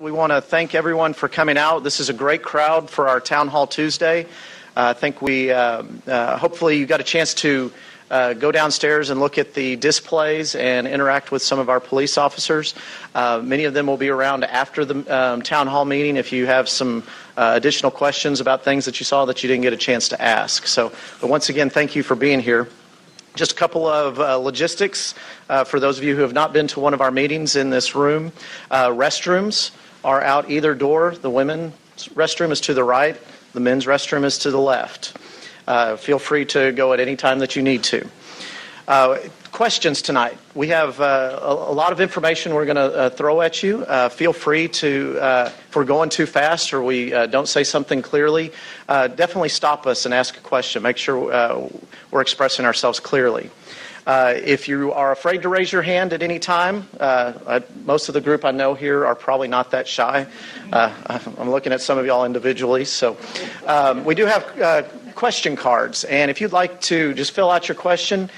We want to thank everyone for coming out. This is a great crowd for our Town Hall Tuesday. I think hopefully you got a chance to go downstairs and look at the displays and interact with some of our police officers. Many of them will be around after the Town Hall meeting if you have some additional questions about things that you saw that you didn't get a chance to ask. But once again, thank you for being here. Just a couple of logistics for those of you who have not been to one of our meetings in this room. Restrooms are out either door. The women's restroom is to the right. The men's restroom is to the left. Feel free to go at any time that you need to. Questions tonight. We have a lot of information we're going to throw at you. Feel free to, if we're going too fast or we don't say something clearly, definitely stop us and ask a question. Make sure we're expressing ourselves clearly. If you are afraid to raise your hand at any time, most of the group I know here are probably not that shy. I'm looking at some of y'all individually. So we do have question cards, and if you'd like to just fill out your question,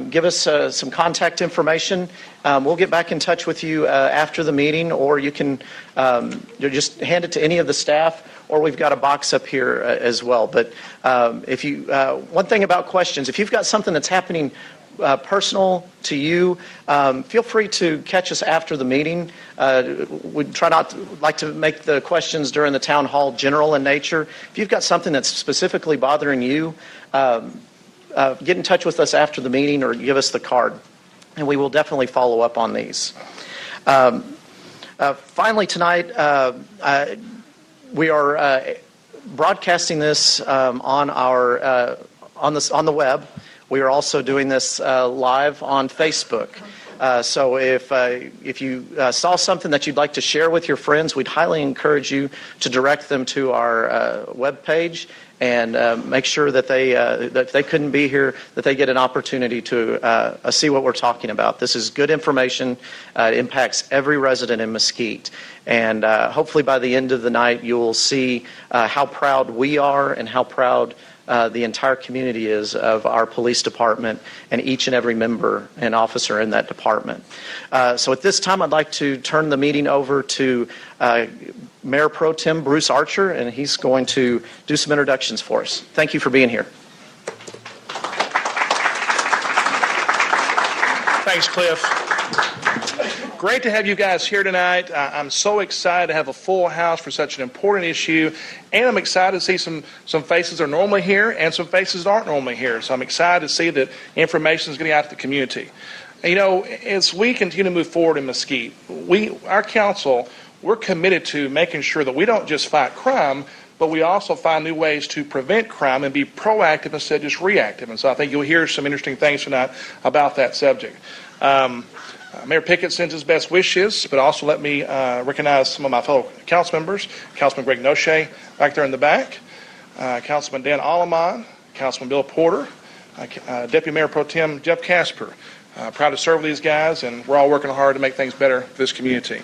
give us some contact information. We'll get back in touch with you after the meeting, or you can just hand it to any of the staff, or we've got a box up here as well. But if you one thing about questions, if you've got something that's happening personal to you, feel free to catch us after the meeting. We try not to like to make the questions during the town hall general in nature. If you've got something that's specifically bothering you, get in touch with us after the meeting or give us the card, and we will definitely follow up on these. Finally tonight, we are broadcasting this on the web. We are also doing this live on Facebook. So if you saw something that you'd like to share with your friends, we'd highly encourage you to direct them to our web page and make sure that that if they couldn't be here, that they get an opportunity to see what we're talking about. This is good information. It impacts every resident in Mesquite. And hopefully by the end of the night, you will see how proud we are and how proud the entire community is of our police department and each and every member and officer in that department. So at this time, I'd like to turn the meeting over to Mayor Pro Tem Bruce Archer, and he's going to do some introductions for us. Thank you for being here. Thanks, Cliff. Great to have you guys here tonight. I'm so excited to have a full house for such an important issue, and I'm excited to see some faces that are normally here and some faces that aren't normally here. So I'm excited to see that information is getting out to the community. You know, as we continue to move forward in Mesquite, our council, we're committed to making sure that we don't just fight crime, but we also find new ways to prevent crime and be proactive instead of just reactive. And so I think you'll hear some interesting things tonight about that subject. Mayor Pickett sends his best wishes, but also let me recognize some of my fellow council members. Councilman Greg Noche back there in the back, Councilman Dan Alleman, Councilman Bill Porter, Deputy Mayor Pro Tem Jeff Casper. Proud to serve these guys, and we're all working hard to make things better for this community.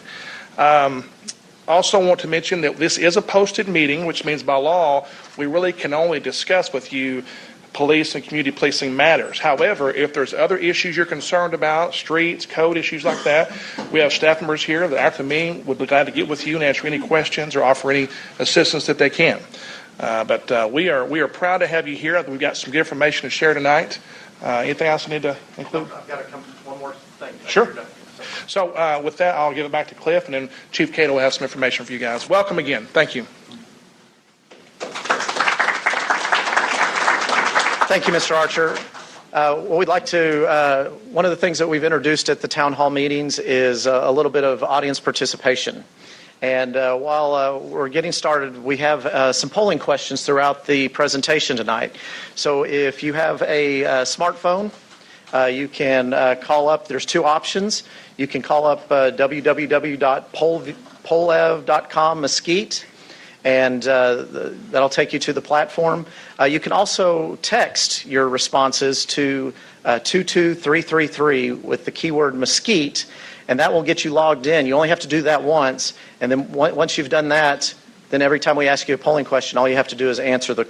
Also want to mention that this is a posted meeting, which means by law, we really can only discuss with you police and community policing matters. However, if there's other issues you're concerned about, streets, code issues like that, we have staff members here that after the meeting would be glad to get with you and answer any questions or offer any assistance that they can. But we are proud to have you here. We've got some good information to share tonight. Anything else I need to include? I've got one more thing. Sure. So with that, I'll give it back to Cliff, and then Chief Cato will have some information for you guys. Welcome again. Thank you. Thank you, Mr. Archer. What we'd like to, one of the things that we've introduced at the town hall meetings is a little bit of audience participation. And while we're getting started, we have some polling questions throughout the presentation tonight. So if you have a smartphone, you can call up, there's two options. You can call up www.polev.com Mesquite, and that'll take you to the platform. You can also text your responses to 22333 with the keyword Mesquite, and that will get you logged in. You only have to do that once, and then once you've done that, then every time we ask you a polling question, all you have to do is answer the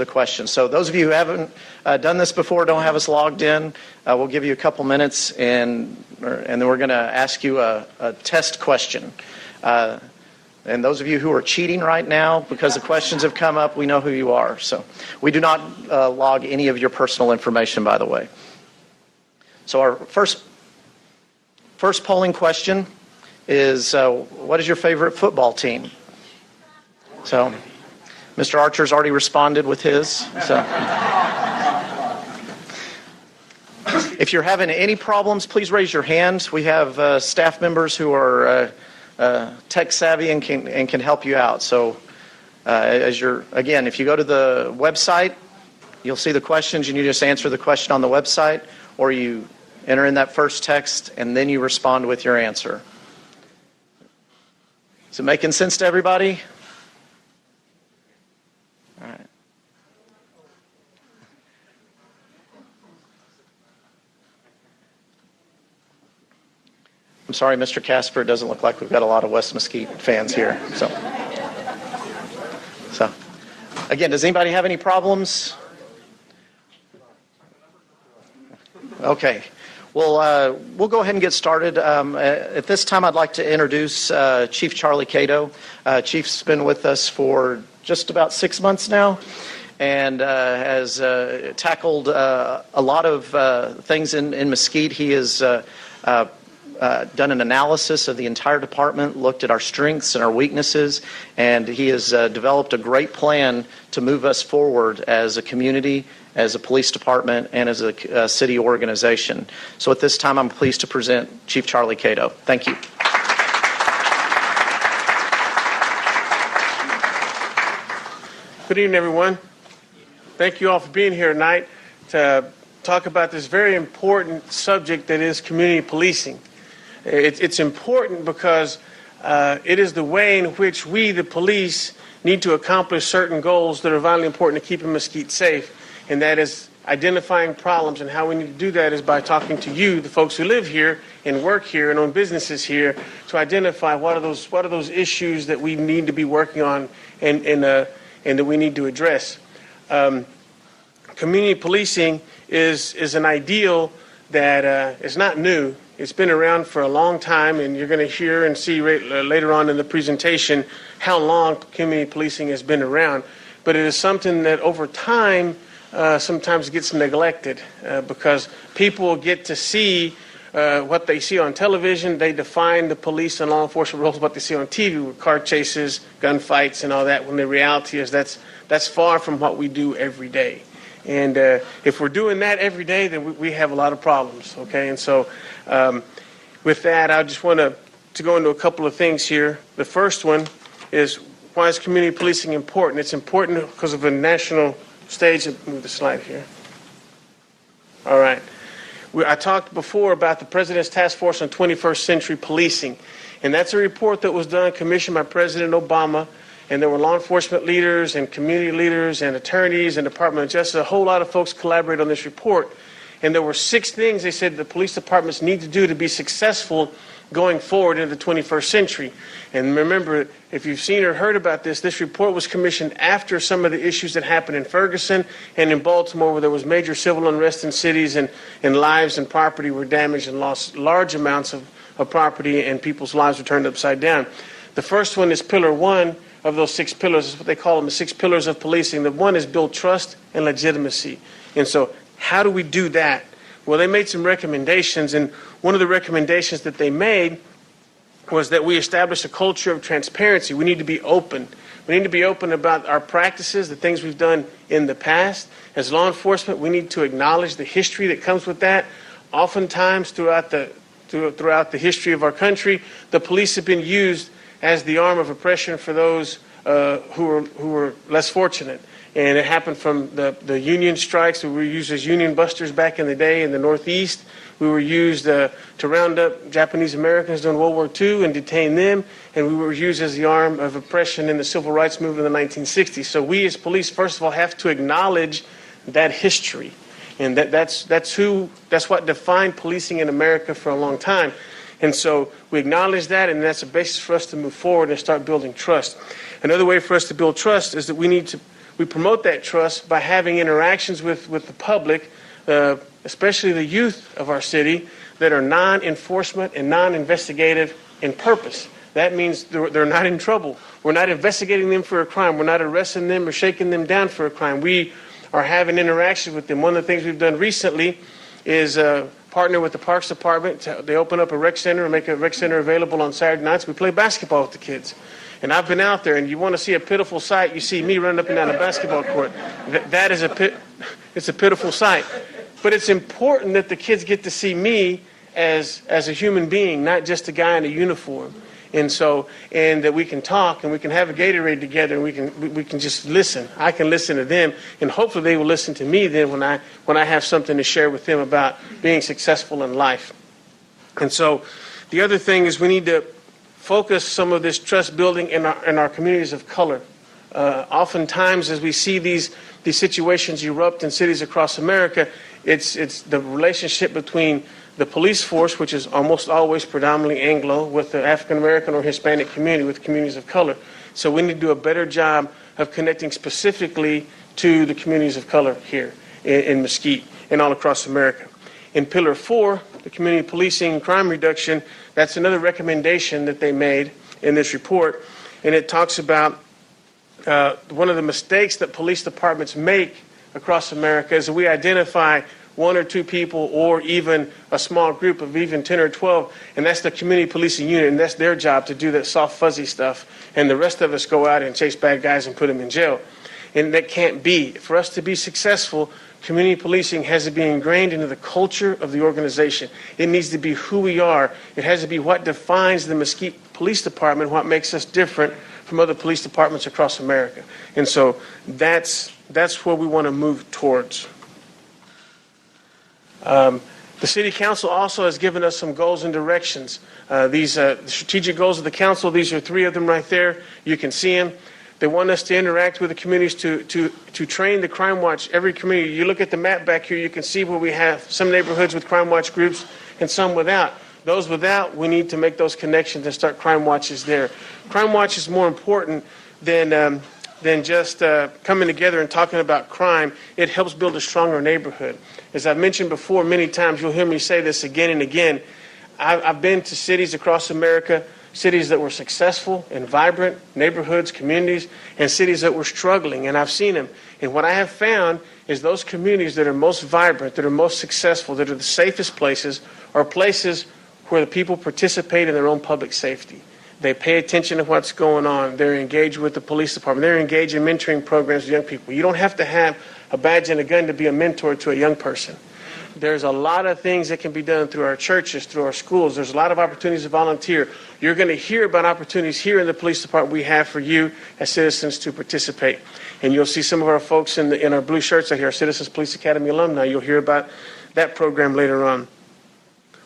question. So those of you who haven't done this before, don't have us logged in, we'll give you a couple minutes, and then we're going to ask you a test question. And those of you who are cheating right now because the questions have come up, we know who you are. So we do not log any of your personal information, by the way. So our first polling question is, what is your favorite football team? So Mr. Archer's already responded with his. So if you're having any problems, please raise your hand. We have staff members who are tech savvy and can help you out. So if you go to the website, you'll see the questions, and you just answer the question on the website, or you enter in that first text and then you respond with your answer. Is it making sense to everybody? All right. I'm sorry, Mr. Casper, it doesn't look like we've got a lot of West Mesquite fans here. So again, does anybody have any problems? Okay. Well, we'll go ahead and get started. At this time, I'd like to introduce Chief Charlie Cato. Chief's been with us for just about 6 months now, and has tackled a lot of things in Mesquite. He has done an analysis of the entire department, looked at our strengths and our weaknesses, and he has developed a great plan to move us forward as a community, as a police department, and as a city organization. So at this time, I'm pleased to present Chief Charlie Cato. Thank you. Good evening, everyone. Thank you all for being here tonight to talk about this very important subject that is community policing. It's important because it is the way in which we, the police, need to accomplish certain goals that are vitally important to keeping Mesquite safe, and that is identifying problems. And how we need to do that is by talking to you, the folks who live here and work here and own businesses here, to identify what are those issues that we need to be working on and that we need to address. Community policing is an ideal that is not new. It's been around for a long time, and you're going to hear and see later on in the presentation how long community policing has been around. But it is something that over time sometimes gets neglected because people get to see what they see on television. They define the police and law enforcement roles what they see on TV with car chases, gunfights, and all that, when the reality is that's far from what we do every day. And if we're doing that every day, then we have a lot of problems, okay? And so with that, I just want to go into a couple of things here. The first one is, why is community policing important? It's important because of a national stage. Move the slide here. All right. I talked before about the President's Task Force on 21st Century Policing, and that's a report that was done, commissioned by President Obama. And there were law enforcement leaders and community leaders and attorneys and Department of Justice. A whole lot of folks collaborated on this report. And there were 6 things they said the police departments need to do to be successful going forward into the 21st century. And remember, if you've seen or heard about this report was commissioned after some of the issues that happened in Ferguson and in Baltimore, where there was major civil unrest in cities and lives and property were damaged and lost large amounts of property, and people's lives were turned upside down. The first one is Pillar 1 of those 6 pillars. Is what they call them, the 6 pillars of policing. The one is build trust and legitimacy. And so how do we do that? Well, they made some recommendations, and one of the recommendations that they made was that we establish a culture of transparency. We need to be open. We need to be open about our practices, the things we've done in the past. As law enforcement, we need to acknowledge the history that comes with that. Oftentimes throughout the history of our country, the police have been used as the arm of oppression for those who were less fortunate. And it happened from the union strikes. We were used as union busters back in the day in the Northeast. We were used to round up Japanese Americans during World War II and detain them. And we were used as the arm of oppression in the civil rights movement in the 1960s. So we as police, first of all, have to acknowledge that history. And that's what defined policing in America for a long time. And so we acknowledge that, and that's a basis for us to move forward and start building trust. Another way for us to build trust is that we promote that trust by having interactions with the public, especially the youth of our city, that are non-enforcement and non-investigative in purpose. that means they're not in trouble. We're not investigating them for a crime. We're not arresting them or shaking them down for a crime. We are having interaction with them. One of the things we've done recently is partner with the Parks Department. They open up a rec center and make a rec center available on Saturday nights. We play basketball with the kids. And I've been out there, and you want to see a pitiful sight, you see me running up and down a basketball court. That is it's a pitiful sight. But it's important that the kids get to see me as a human being, not just a guy in a uniform. And that we can talk and we can have a Gatorade together and we can just listen. I can listen to them, and hopefully they will listen to me then when I have something to share with them about being successful in life. And so the other thing is we need to focus some of this trust building in our communities of color. Oftentimes, as we see these situations erupt in cities across America, it's the relationship between the police force, which is almost always predominantly Anglo, with the African American or Hispanic community, with communities of color. So we need to do a better job of connecting specifically to the communities of color here in Mesquite and all across America. In Pillar 4, the community policing and crime reduction, that's another recommendation that they made in this report, and it talks about one of the mistakes that police departments make across America is that we identify one or two people or even a small group of even 10 or 12, and that's the community policing unit, and that's their job to do that soft, fuzzy stuff, and the rest of us go out and chase bad guys and put them in jail. And that can't be. For us to be successful, community policing has to be ingrained into the culture of the organization. It needs to be who we are. It has to be what defines the Mesquite Police Department, what makes us different from other police departments across America. And so that's where we want to move towards. The City Council also has given us some goals and directions. These strategic goals of the council, these are 3 of them right there. You can see them. They want us to interact with the communities to train the Crime Watch. Every community, you look at the map back here, you can see where we have some neighborhoods with Crime Watch groups and some without. Those without, we need to make those connections and start Crime Watches there. Crime Watch is more important than just coming together and talking about crime. It helps build a stronger neighborhood. As I've mentioned before many times, you'll hear me say this again and again. I've been to cities across America, cities that were successful and vibrant, neighborhoods, communities, and cities that were struggling, and I've seen them. And what I have found is those communities that are most vibrant, that are most successful, that are the safest places, are places where the people participate in their own public safety. They pay attention to what's going on. They're engaged with the police department. They're engaged in mentoring programs with young people. You don't have to have a badge and a gun to be a mentor to a young person. There's a lot of things that can be done through our churches, through our schools. There's a lot of opportunities to volunteer. You're going to hear about opportunities here in the police department we have for you as citizens to participate. And you'll see some of our folks in our blue shirts out here, our Citizens Police Academy alumni. You'll hear about that program later on.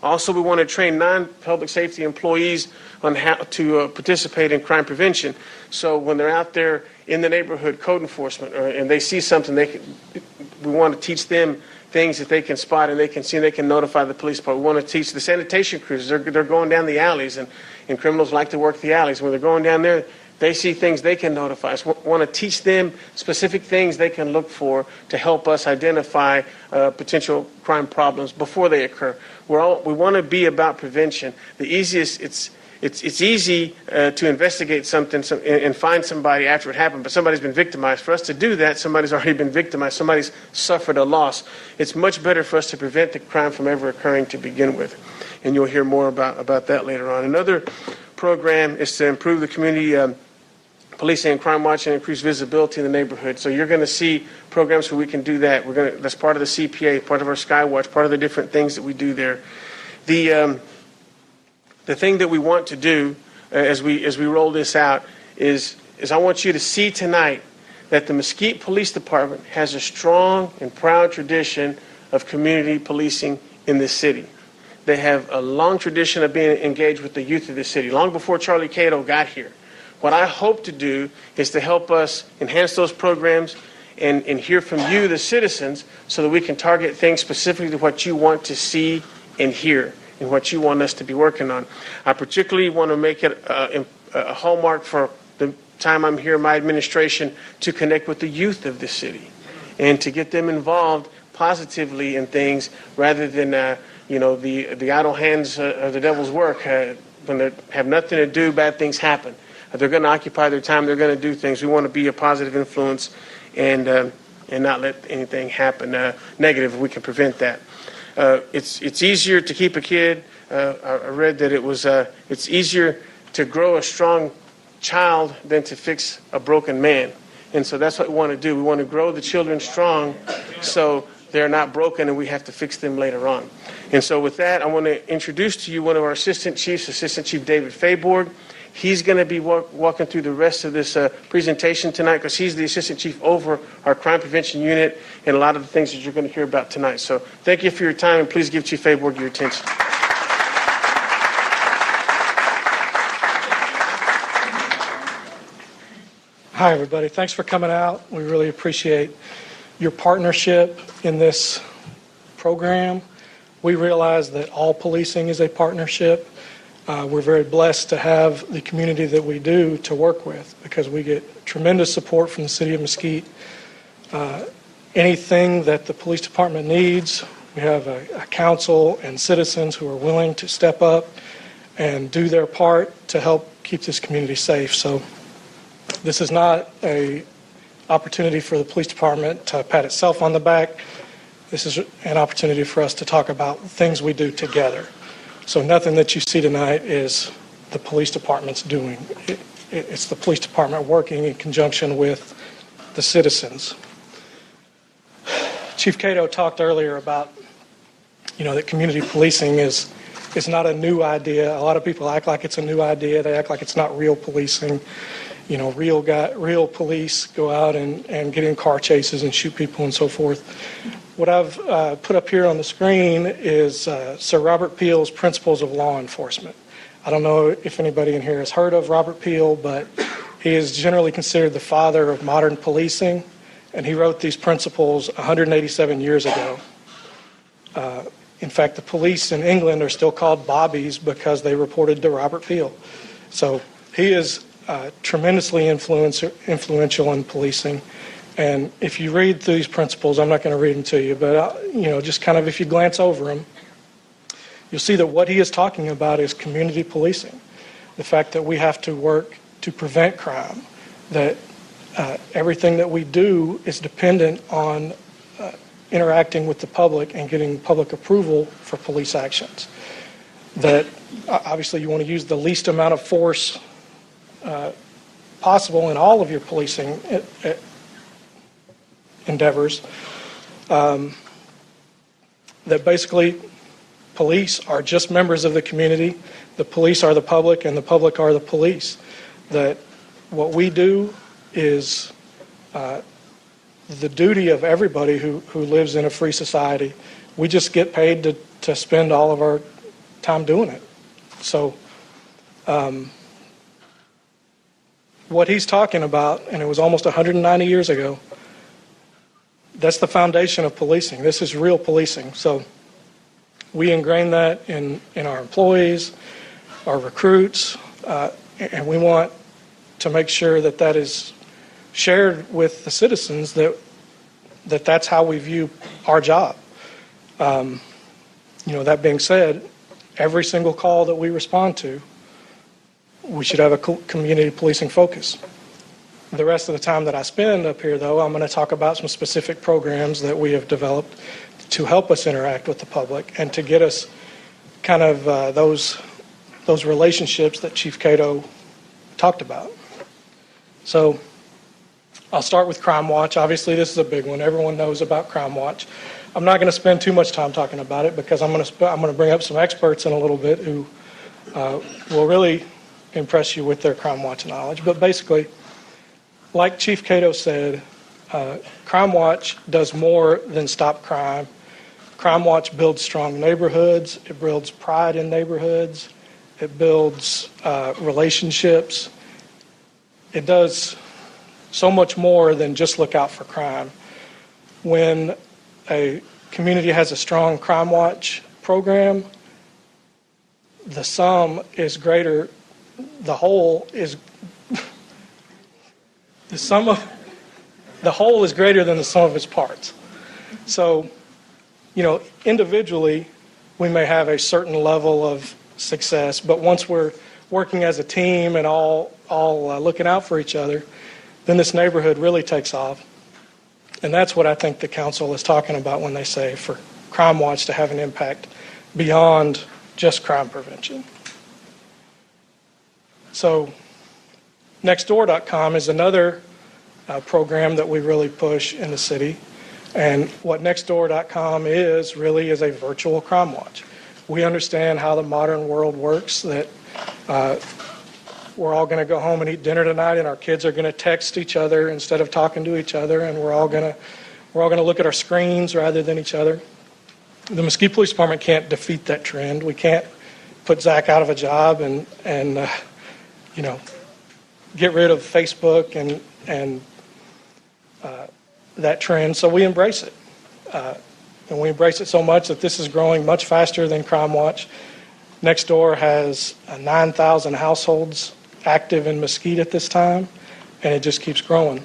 Also, we want to train non-public safety employees on how to participate in crime prevention. So when they're out there in the neighborhood, code enforcement, and they see something, we want to teach them things that they can spot and they can see and they can notify the police department. We want to teach the sanitation crews. They're going down the alleys, and criminals like to work the alleys. When they're going down there, they see things they can notify us. We want to teach them specific things they can look for to help us identify potential crime problems before they occur. We want to be about prevention. The easiest, it's easy to investigate something and find somebody after it happened, but somebody's been victimized. For us to do that, somebody's already been victimized. Somebody's suffered a loss. It's much better for us to prevent the crime from ever occurring to begin with. And you'll hear more about that later on. Another program is to improve the community policing and crime watch and increase visibility in the neighborhood. So you're going to see programs where we can do that. That's part of the CPA, part of our Skywatch, part of the different things that we do there. The thing that we want to do as we roll this out is I want you to see tonight that the Mesquite Police Department has a strong and proud tradition of community policing in this city. They have a long tradition of being engaged with the youth of the city, long before Charlie Cato got here. What I hope to do is to help us enhance those programs and hear from you, the citizens, so that we can target things specifically to what you want to see and hear and what you want us to be working on. I particularly want to make it a hallmark for the time I'm here in my administration to connect with the youth of the city and to get them involved positively in things rather than the idle hands of the devil's work. when they have nothing to do, bad things happen. They're going to occupy their time. They're going to do things. We want to be a positive influence and not let anything happen negative if we can prevent that. It's easier to keep a kid. I read that it's easier to grow a strong child than to fix a broken man. And so that's what we want to do. We want to grow the children strong so they're not broken and we have to fix them later on. And so with that, I want to introduce to you one of our assistant chiefs, Assistant Chief David Fayborg. He's going to be walking through the rest of this presentation tonight because he's the assistant chief over our crime prevention unit and a lot of the things that you're going to hear about tonight. So thank you for your time, and please give Chief Fayborg your attention. Hi, everybody. Thanks for coming out. We really appreciate your partnership in this program. We realize that all policing is a partnership. We're very blessed to have the community that we do to work with because we get tremendous support from the city of Mesquite. Anything that the police department needs, we have a council and citizens who are willing to step up and do their part to help keep this community safe. So this is not an opportunity for the police department to pat itself on the back. This is an opportunity for us to talk about things we do together. So nothing that you see tonight is the police department's doing. It's the police department working in conjunction with the citizens. Chief Cato talked earlier about, that community policing is not a new idea. A lot of people act like it's a new idea. They act like it's not real policing. Real police go out and get in car chases and shoot people and so forth. What I've put up here on the screen is Sir Robert Peel's Principles of Law Enforcement. I don't know if anybody in here has heard of Robert Peel, but he is generally considered the father of modern policing, and he wrote these principles 187 years ago. In fact, the police in England are still called bobbies because they reported to Robert Peel. So he is tremendously influential in policing. And if you read through these principles, I'm not going to read them to you, but just kind of if you glance over them, you'll see that what he is talking about is community policing. The fact that we have to work to prevent crime, that everything that we do is dependent on interacting with the public and getting public approval for police actions. That obviously you want to use the least amount of force possible in all of your policing endeavors. That basically police are just members of the community. The police are the public, and the public are the police. That what we do is the duty of everybody who lives in a free society. We just get paid to spend all of our time doing it. So what he's talking about, and it was almost 190 years ago, that's the foundation of policing. This is real policing. So we ingrain that in our employees, our recruits, and we want to make sure that that is shared with the citizens, that's how we view our job. That being said, every single call that we respond to, we should have a community policing focus. The rest of the time that I spend up here, though, I'm going to talk about some specific programs that we have developed to help us interact with the public and to get us kind of those relationships that Chief Cato talked about. So I'll start with Crime Watch. Obviously, this is a big one. Everyone knows about Crime Watch. I'm not going to spend too much time talking about it because I'm going to bring up some experts in a little bit who will really impress you with their Crime Watch knowledge. But basically, like Chief Cato said, Crime Watch does more than stop crime. Crime Watch builds strong neighborhoods. It builds pride in neighborhoods. It builds relationships. It does so much more than just look out for crime. When a community has a strong Crime Watch program, the sum is greater, the whole is greater than the sum of its parts. So, individually, we may have a certain level of success. But once we're working as a team and all looking out for each other, then this neighborhood really takes off. And that's what I think the council is talking about when they say for Crime Watch to have an impact beyond just crime prevention. So Nextdoor.com is another program that we really push in the city. And what Nextdoor.com is really is a virtual crime watch. We understand how the modern world works, that we're all going to go home and eat dinner tonight, and our kids are going to text each other instead of talking to each other, and we're all going to look at our screens rather than each other. The Mesquite Police Department can't defeat that trend. We can't put Zach out of a job and get rid of Facebook and that trend. So we embrace it, and we embrace it so much that this is growing much faster than Crime Watch. Nextdoor has 9,000 households active in Mesquite at this time, and it just keeps growing.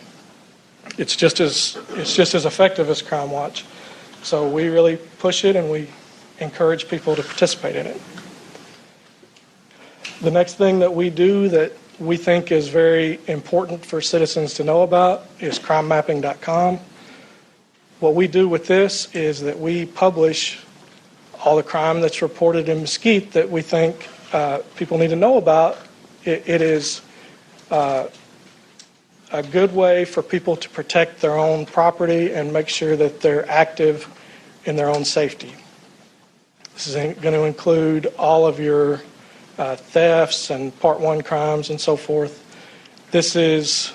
It's just as effective as Crime Watch. So we really push it, and we encourage people to participate in it. The next thing that we do that we think is very important for citizens to know about is crimemapping.com. What we do with this is that we publish all the crime that's reported in Mesquite that we think people need to know about. It is a good way for people to protect their own property and make sure that they're active in their own safety. This is going to include all of your thefts and Part 1 crimes and so forth. This is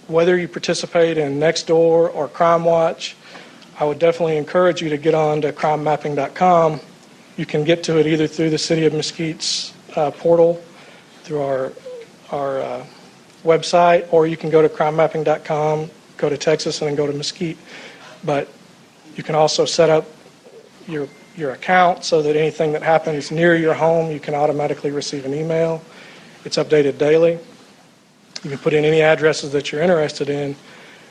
whether you participate in Nextdoor or Crime Watch, I would definitely encourage you to get on to crimemapping.com. You can get to it either through the City of Mesquite's portal, through our website, or you can go to crimemapping.com, go to Texas, and then go to Mesquite. But you can also set up your account so that anything that happens near your home, you can automatically receive an email. It's updated daily. You can put in any addresses that you're interested in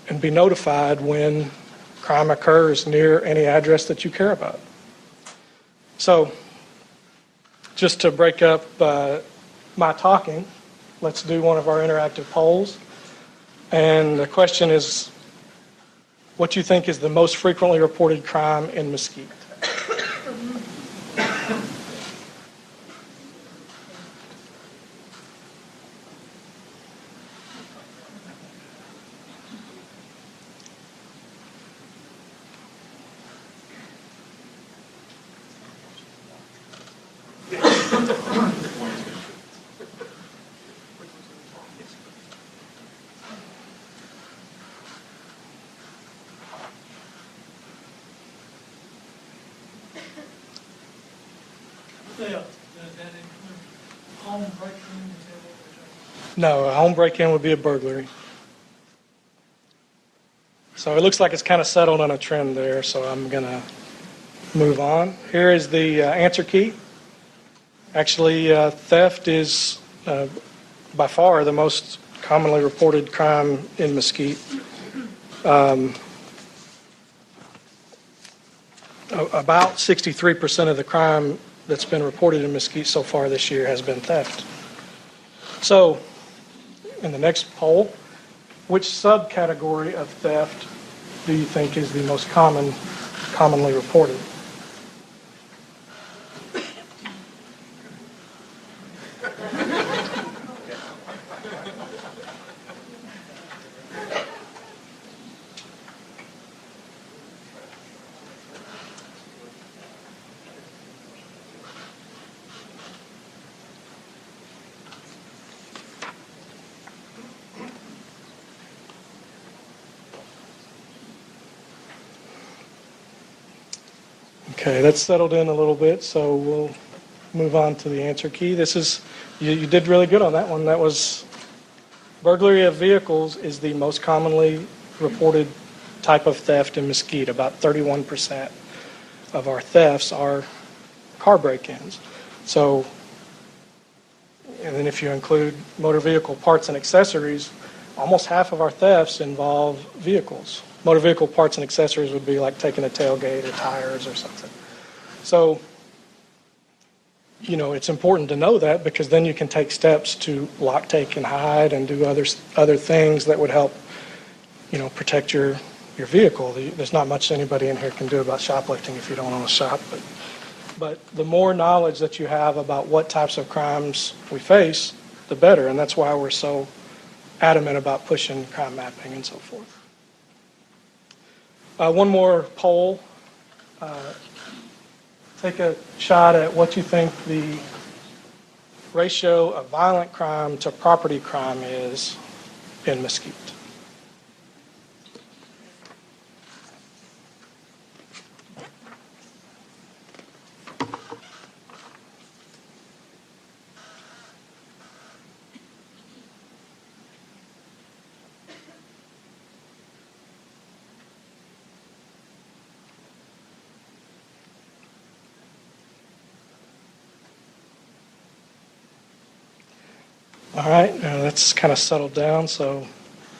and be notified when crime occurs near any address that you care about. So just to break up my talking, let's do one of our interactive polls. And the question is, what you think is the most frequently reported crime in Mesquite? No, a home break-in would be a burglary. So it looks like it's kind of settled on a trend there, so I'm going to move on. Here is the answer key. Actually, theft is by far the most commonly reported crime in Mesquite. About 63% of the crime that's been reported in Mesquite so far this year has been theft. So, in the next poll, which subcategory of theft do you think is the most commonly reported? Okay, that's settled in a little bit, so we'll move on to the answer key. This is, you did really good on that one. That was burglary of vehicles is the most commonly reported type of theft in Mesquite. About 31% of our thefts are car break-ins. So, and then if you include motor vehicle parts and accessories, almost half of our thefts involve vehicles. Motor vehicle parts and accessories would be like taking a tailgate or tires or something. So it's important to know that, because then you can take steps to lock, take, and hide and do other things that would help, protect your vehicle. There's not much anybody in here can do about shoplifting if you don't own a shop, but the more knowledge that you have about what types of crimes we face, the better, and that's why we're so adamant about pushing crime mapping and so forth. One more poll. Take a shot at what you think the ratio of violent crime to property crime is in Mesquite. All right, that's kind of settled down. So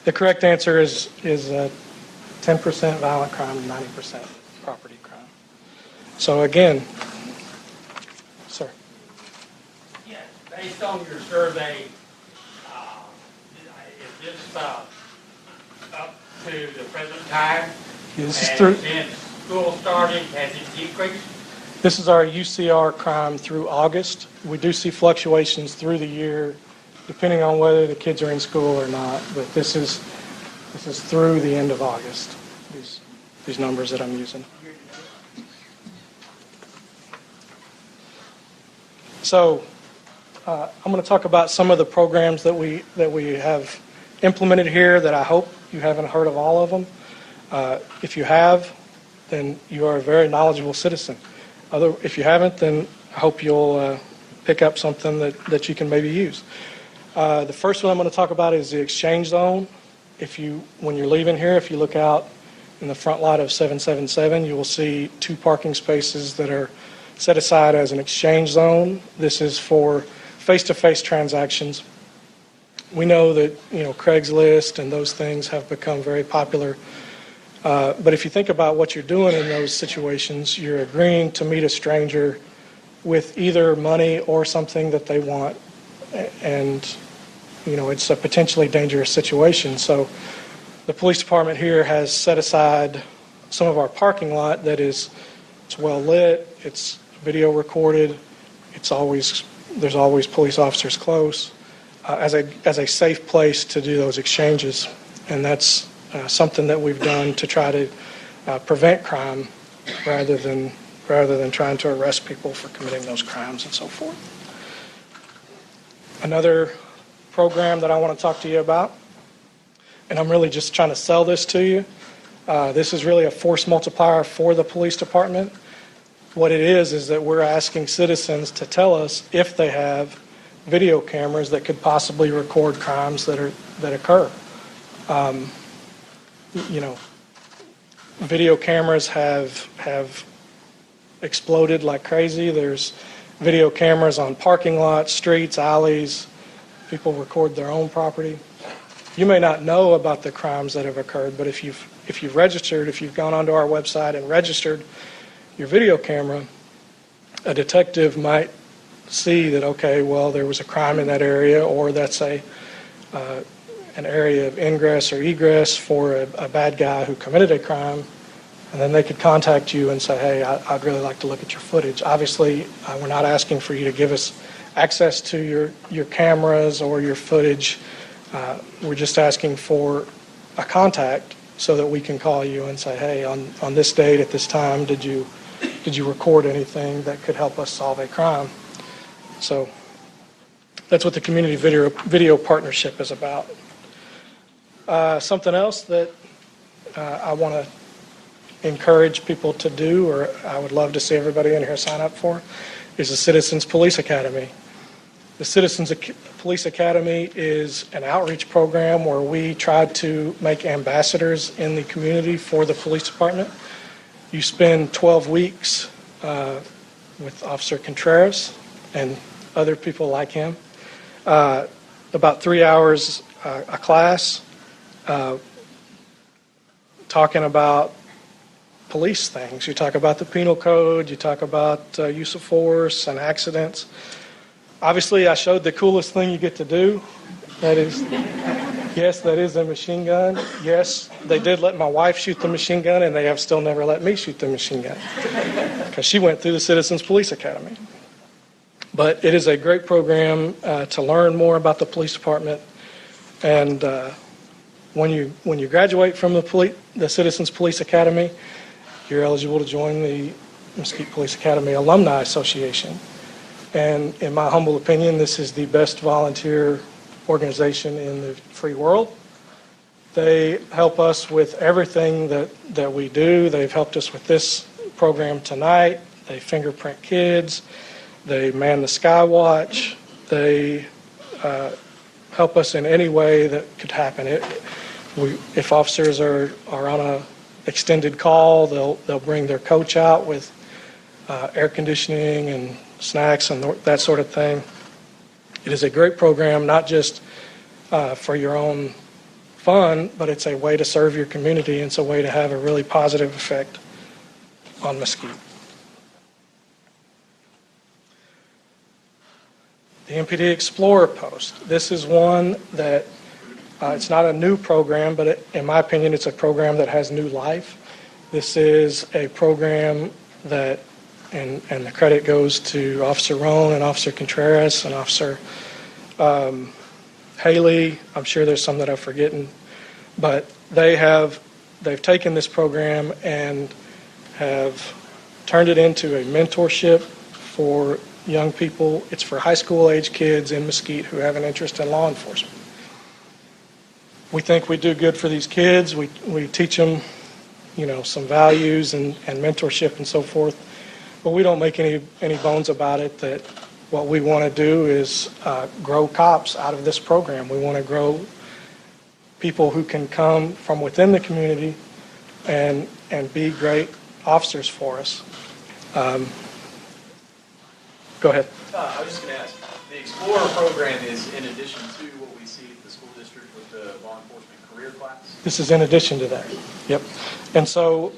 the correct answer is 10% violent crime, 90% property crime. So again, sir. Yes, based on your survey, is this up to the present time? This is And through. since school started, has it decreased? This is our UCR crime through August. We do see fluctuations through the year, depending on whether the kids are in school or not. But this is through the end of August. These numbers that I'm using. So I'm going to talk about some of the programs that we have implemented here that I hope you haven't heard of all of them. If you have, then you are a very knowledgeable citizen. If you haven't, then I hope you'll pick up something that you can maybe use. The first one I'm going to talk about is the exchange zone. When you're leaving here, if you look out in the front lot of 777, you will see 2 parking spaces that are set aside as an exchange zone. This is for face-to-face transactions. We know that Craigslist and those things have become very popular. But if you think about what you're doing in those situations, you're agreeing to meet a stranger with either money or something that they want, and it's a potentially dangerous situation. So the police department here has set aside some of our parking lot that it's well lit, it's video recorded, there's always police officers close, as a safe place to do those exchanges. And that's something that we've done to try to prevent crime rather than trying to arrest people for committing those crimes and so forth. Another program that I want to talk to you about, and I'm really just trying to sell this to you. This is really a force multiplier for the police department. What it is that we're asking citizens to tell us if they have video cameras that could possibly record crimes that occur. Video cameras have exploded like crazy. There's video cameras on parking lots, streets, alleys. People record their own property. You may not know about the crimes that have occurred, but if you've registered, if you've gone onto our website and registered your video camera, a detective might see that, okay, well, there was a crime in that area, or that's an area of ingress or egress for a bad guy who committed a crime, and then they could contact you and say, hey, I'd really like to look at your footage. Obviously, we're not asking for you to give us access to your cameras or your footage. We're just asking for a contact so that we can call you and say, hey, on this date at this time, did you record anything that could help us solve a crime? So that's what the community video partnership is about. Something else that I want to encourage people to do, or I would love to see everybody in here sign up for, is the Citizens Police Academy. The Citizens Police Academy is an outreach program where we try to make ambassadors in the community for the police department. You spend 12 weeks with Officer Contreras and other people like him, about 3 hours a class, talking about police things. You talk about the penal code, you talk about use of force and accidents. Obviously, I showed the coolest thing you get to do. That is, yes, that is a machine gun. Yes, they did let my wife shoot the machine gun, and they have still never let me shoot the machine gun because she went through the Citizens Police Academy. But it is a great program to learn more about the police department. And when you graduate from the Citizens Police Academy, you're eligible to join the Mesquite Police Academy Alumni Association. And in my humble opinion, this is the best volunteer organization in the free world. They help us with everything that we do. They've helped us with this program tonight. They fingerprint kids. They man the Skywatch. They help us in any way that could happen. If officers are on a extended call, they'll bring their coach out with air conditioning and snacks and that sort of thing. It is a great program, not just for your own fun, but it's a way to serve your community, and it's a way to have a really positive effect on Mesquite. The MPD Explorer Post. This is one that it's not a new program, but in my opinion, it's a program that has new life. This is a program that, and the credit goes to Officer Roan and Officer Contreras and Officer Haley. I'm sure there's some that I'm forgetting, but they've taken this program and have turned it into a mentorship for young people. It's for high school age kids in Mesquite who have an interest in law enforcement. We think we do good for these kids. We teach them, some values and mentorship and so forth. But we don't make any bones about it that what we want to do is grow cops out of this program. We want to grow people who can come from within the community and be great officers for us. Go ahead. I was just going to ask, the Explorer program is in addition to what we see at the school district with the law enforcement career class? This is in addition to that. Yep. And so,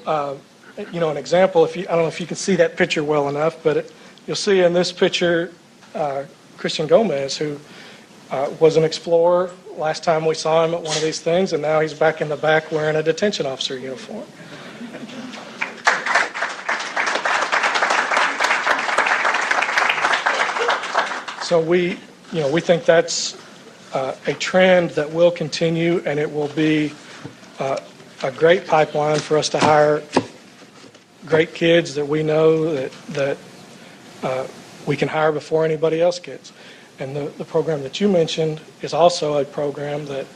an example, I don't know if you can see that picture well enough, but you'll see in this picture Christian Gomez, who was an explorer last time we saw him at one of these things, and now he's back in the back wearing a detention officer uniform. So we think that's a trend that will continue, and it will be a great pipeline for us to hire great kids that we know that we can hire before anybody else gets. And the program that you mentioned is also a program that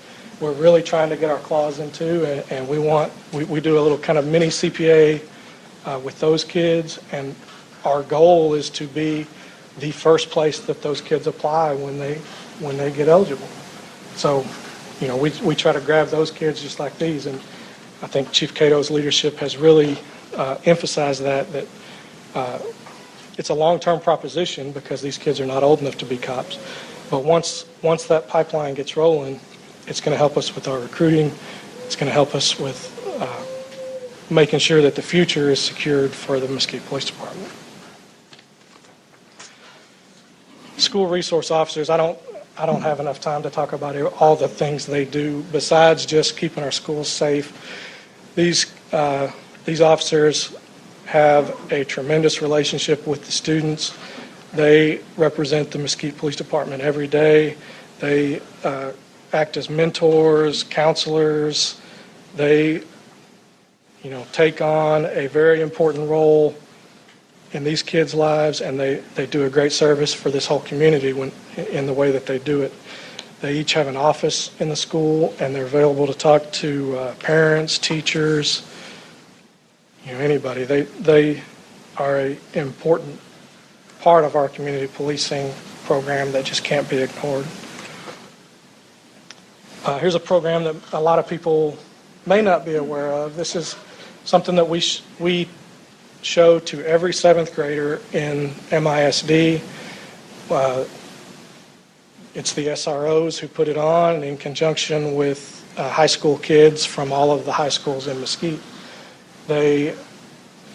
we're really trying to get our claws into, and we do a little kind of mini CPA with those kids, and our goal is to be the first place that those kids apply when they get eligible. So, we try to grab those kids just like these, and I think Chief Cato's leadership has really emphasized that it's a long-term proposition because these kids are not old enough to be cops. But once that pipeline gets rolling, it's going to help us with our recruiting. It's going to help us with making sure that the future is secured for the Mesquite Police Department. School resource officers, I don't have enough time to talk about all the things they do besides just keeping our schools safe. These officers have a tremendous relationship with the students. They represent the Mesquite Police Department every day. They act as mentors, counselors. They, take on a very important role in these kids' lives, and they do a great service for this whole community in the way that they do it. They each have an office in the school, and they're available to talk to parents, teachers, anybody. They are an important part of our community policing program that just can't be ignored. Here's a program that a lot of people may not be aware of. This is something that we show to every seventh grader in MISD. It's the SROs who put it on in conjunction with high school kids from all of the high schools in Mesquite. They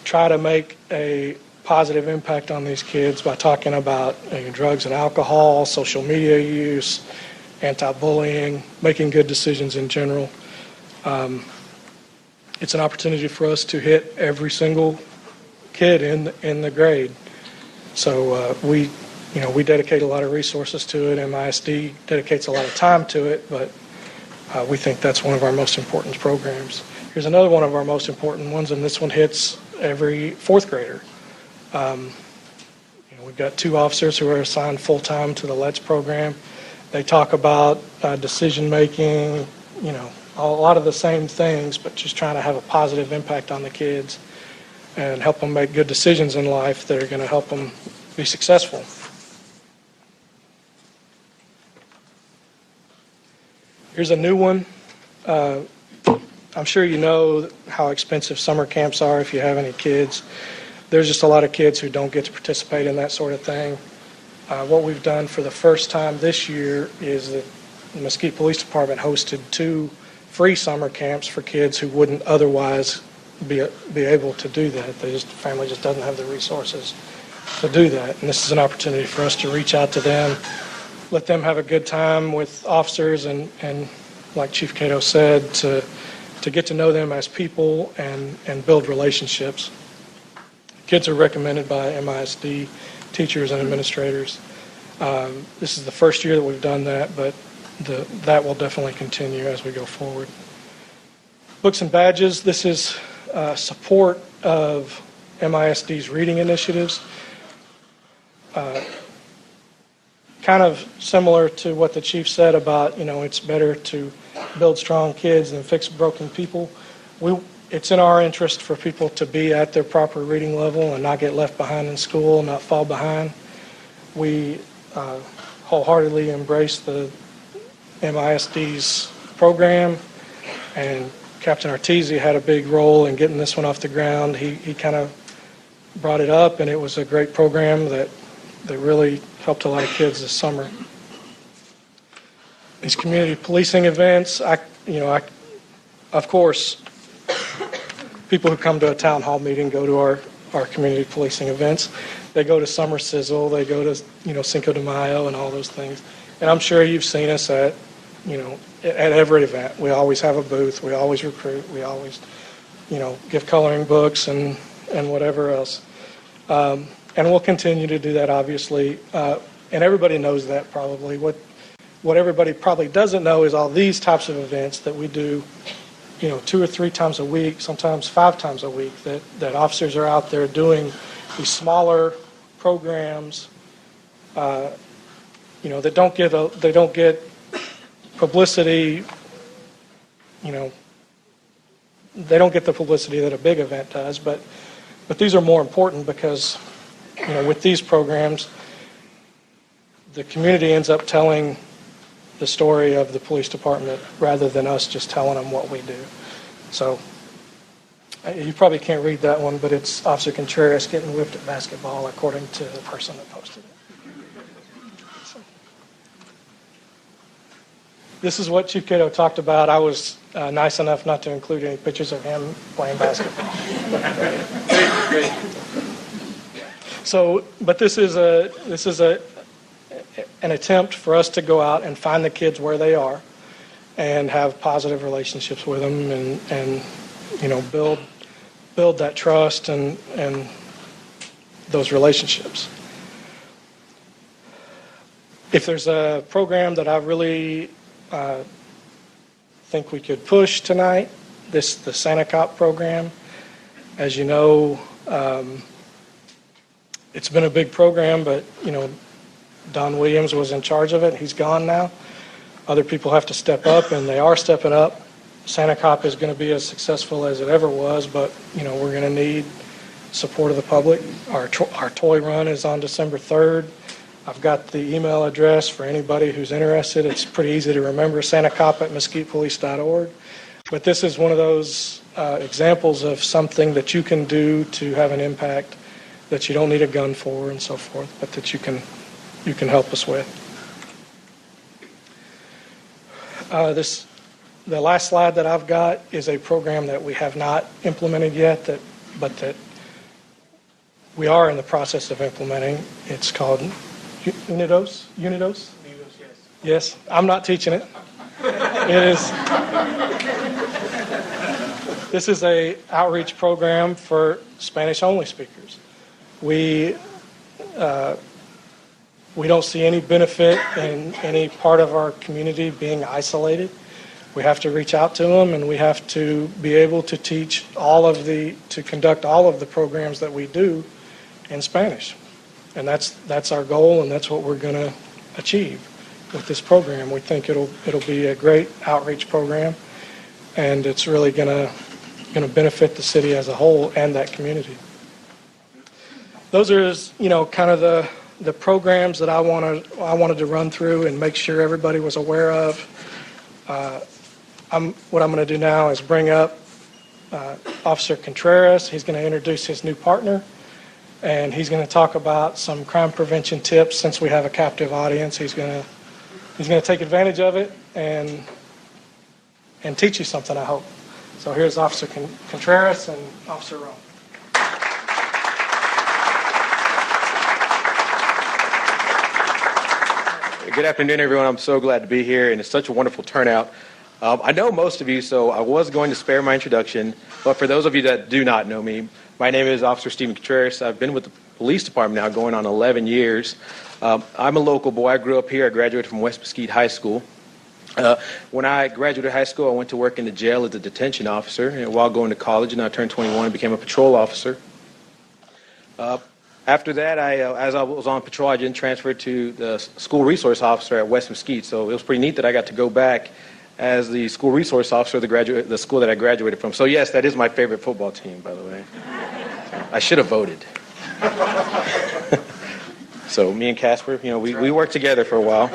try to make a positive impact on these kids by talking about drugs and alcohol, social media use, anti-bullying, making good decisions in general. It's an opportunity for us to hit every single kid in the grade. So we dedicate a lot of resources to it. MISD dedicates a lot of time to it, but we think that's one of our most important programs. Here's another one of our most important ones, and this one hits every fourth grader. We've got 2 officers who are assigned full-time to the LETS program. They talk about decision-making, a lot of the same things, but just trying to have a positive impact on the kids and help them make good decisions in life that are going to help them be successful. Here's a new one. I'm sure you know how expensive summer camps are if you have any kids. There's just a lot of kids who don't get to participate in that sort of thing. What we've done for the first time this year is that the Mesquite Police Department hosted 2 free summer camps for kids who wouldn't otherwise be able to do that. The family just doesn't have the resources to do that. And this is an opportunity for us to reach out to them, let them have a good time with officers, and like Chief Cato said, to get to know them as people and build relationships. Kids are recommended by MISD teachers and administrators. This is the first year that we've done that, but that will definitely continue as we go forward. Books and badges, this is support of MISD's reading initiatives. Kind of similar to what the chief said about, it's better to build strong kids than fix broken people. It's in our interest for people to be at their proper reading level and not get left behind in school, not fall behind. We wholeheartedly embrace the MISD's program, and Captain Arteezy had a big role in getting this one off the ground. He kind of brought it up, and it was a great program that really helped a lot of kids this summer. These community policing events, of course, people who come to a town hall meeting go to our community policing events. They go to Summer Sizzle, they go to Cinco de Mayo and all those things. And I'm sure you've seen us at every event. We always have a booth, we always recruit, we always, give coloring books and whatever else. And we'll continue to do that, obviously. And everybody knows that probably. What everybody probably doesn't know is all these types of events that we do, 2 or 3 times a week, sometimes 5 times a week, that officers are out there doing these smaller programs, that don't get publicity. They don't get the publicity that a big event does, but these are more important because, with these programs, the community ends up telling the story of the police department rather than us just telling them what we do. So you probably can't read that one, but it's Officer Contreras getting whipped at basketball, according to the person that posted it. So, this is what Chief Cato talked about. I was nice enough not to include any pictures of him playing basketball. Great. So, but this is an attempt for us to go out and find the kids where they are and have positive relationships with them and build that trust and those relationships. If there's a program that I really think we could push tonight, the Santa Cop program. As you know, it's been a big program, but Don Williams was in charge of it. He's gone now. Other people have to step up, and they are stepping up. Santa Cop is going to be as successful as it ever was, but we're going to need support of the public. Our toy run is on December 3rd. I've got the email address for anybody who's interested. It's pretty easy to remember, santacop@mesquitepolice.org. But this is one of those examples of something that you can do to have an impact that you don't need a gun for and so forth, but that you can help us with. The last slide that I've got is a program that we have not implemented yet, but that we are in the process of implementing. It's called Unidos? Yes. Yes, I'm not teaching it. It is. This is a outreach program for Spanish-only speakers. We don't see any benefit in any part of our community being isolated. We have to reach out to them, and we have to be able to to conduct all of the programs that we do in Spanish. And that's our goal, and that's what we're going to achieve with this program. We think it'll be a great outreach program, and it's really going to benefit the city as a whole and that community. Those are, kind of the programs that I wanted to run through and make sure everybody was aware of. What I'm going to do now is bring up Officer Contreras. He's going to introduce his new partner, and he's going to talk about some crime prevention tips. Since we have a captive audience, he's going to take advantage of it and teach you something, I hope. So here's Officer Contreras and Officer Roan. Good afternoon, everyone. I'm so glad to be here, and it's such a wonderful turnout. I know most of you, so I was going to spare my introduction, but for those of you that do not know me, my name is Officer Stephen Contreras. I've been with the police department now going on 11 years. I'm a local boy. I grew up here. I graduated from West Mesquite High School. When I graduated high school, I went to work in the jail as a detention officer, and while going to college, and I turned 21 and became a patrol officer. After that, as I was on patrol, I then transferred to the school resource officer at West Mesquite. So it was pretty neat that I got to go back as the school resource officer of the school that I graduated from. So yes, that is my favorite football team, by the way. I should have voted. So me and Casper, we worked together for a while.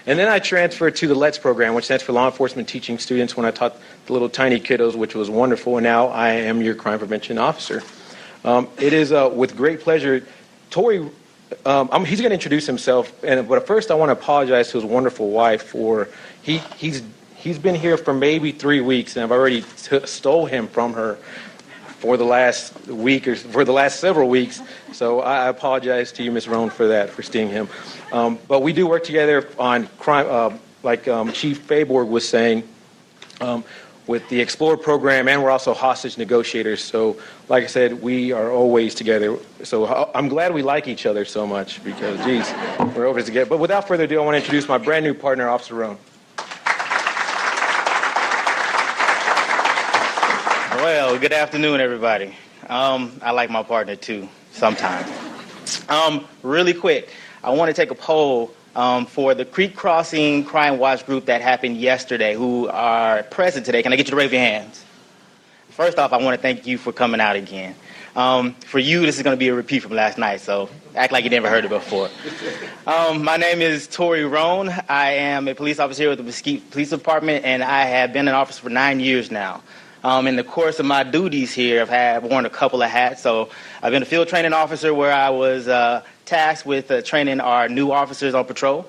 And then I transferred to the LETS program, which stands for Law Enforcement Teaching Students, when I taught the little tiny kiddos, which was wonderful. And now I am your crime prevention officer. It is with great pleasure. Tori, he's going to introduce himself, but first I want to apologize to his wonderful wife for he's been here for maybe 3 weeks, and I've already stole him from her for the last week or for the last several weeks. So I apologize to you, Ms. Roan, for that, for stealing him. But we do work together on crime, like Chief Fayborg was saying. With the Explorer program, and we're also hostage negotiators. So, like I said, we are always together. So I'm glad we like each other so much because, geez, we're always together. But without further ado, I want to introduce my brand new partner, Officer Roan. Well, good afternoon, everybody. I like my partner too, sometimes. Really quick, I want to take a poll for the Creek Crossing Crime Watch group that happened yesterday, who are present today. Can I get you to raise your hands? First off, I want to thank you for coming out again. For you, this is going to be a repeat from last night, so act like you never heard it before. My name is Tori Roan. I am a police officer here with the Mesquite Police Department, and I have been in office for 9 years now. In the course of my duties here, I've worn a couple of hats. So I've been a field training officer where I was tasked with training our new officers on patrol.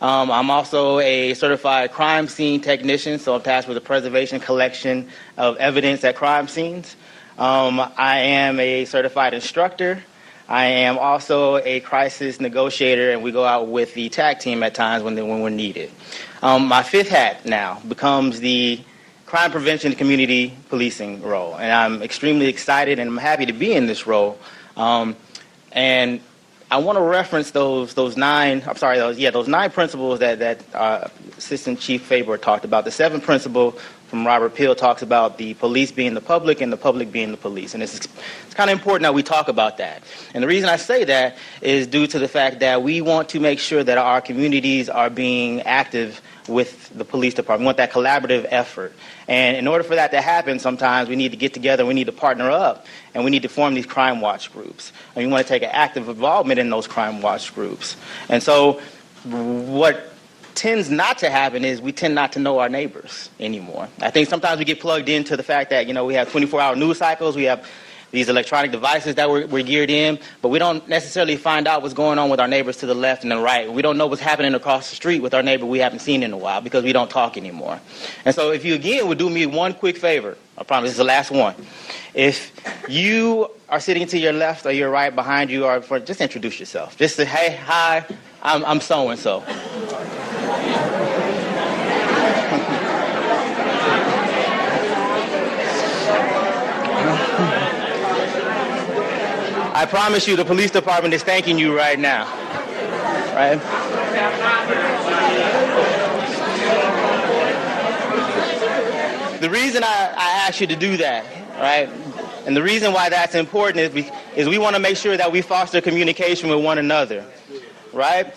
I'm also a certified crime scene technician, so I'm tasked with the preservation collection of evidence at crime scenes. I am a certified instructor. I am also a crisis negotiator, and we go out with the TAC team at times when we're needed. My fifth hat now becomes the crime prevention community policing role, and I'm extremely excited and I'm happy to be in this role. And I want to reference those nine principles that Assistant Chief Fayborg talked about. The seventh principle from Robert Peel talks about the police being the public and the public being the police. And it's kind of important that we talk about that. And the reason I say that is due to the fact that we want to make sure that our communities are being active with the police department. We want that collaborative effort. And in order for that to happen, sometimes we need to get together, we need to partner up, and we need to form these crime watch groups. And we want to take an active involvement in those crime watch groups. And so what tends not to happen is we tend not to know our neighbors anymore. I think sometimes we get plugged into the fact that, we have 24-hour news cycles, we have these electronic devices that we're geared in, but we don't necessarily find out what's going on with our neighbors to the left and the right. We don't know what's happening across the street with our neighbor we haven't seen in a while because we don't talk anymore. And so if you, again, would do me one quick favor, I promise this is the last one. If you are sitting to your left or your right, behind you, or just introduce yourself. Just say, hey, hi, I'm so-and-so. I promise you the police department is thanking you right now. Right? The reason I asked you to do that, right, and the reason why that's important is we want to make sure that we foster communication with one another, right?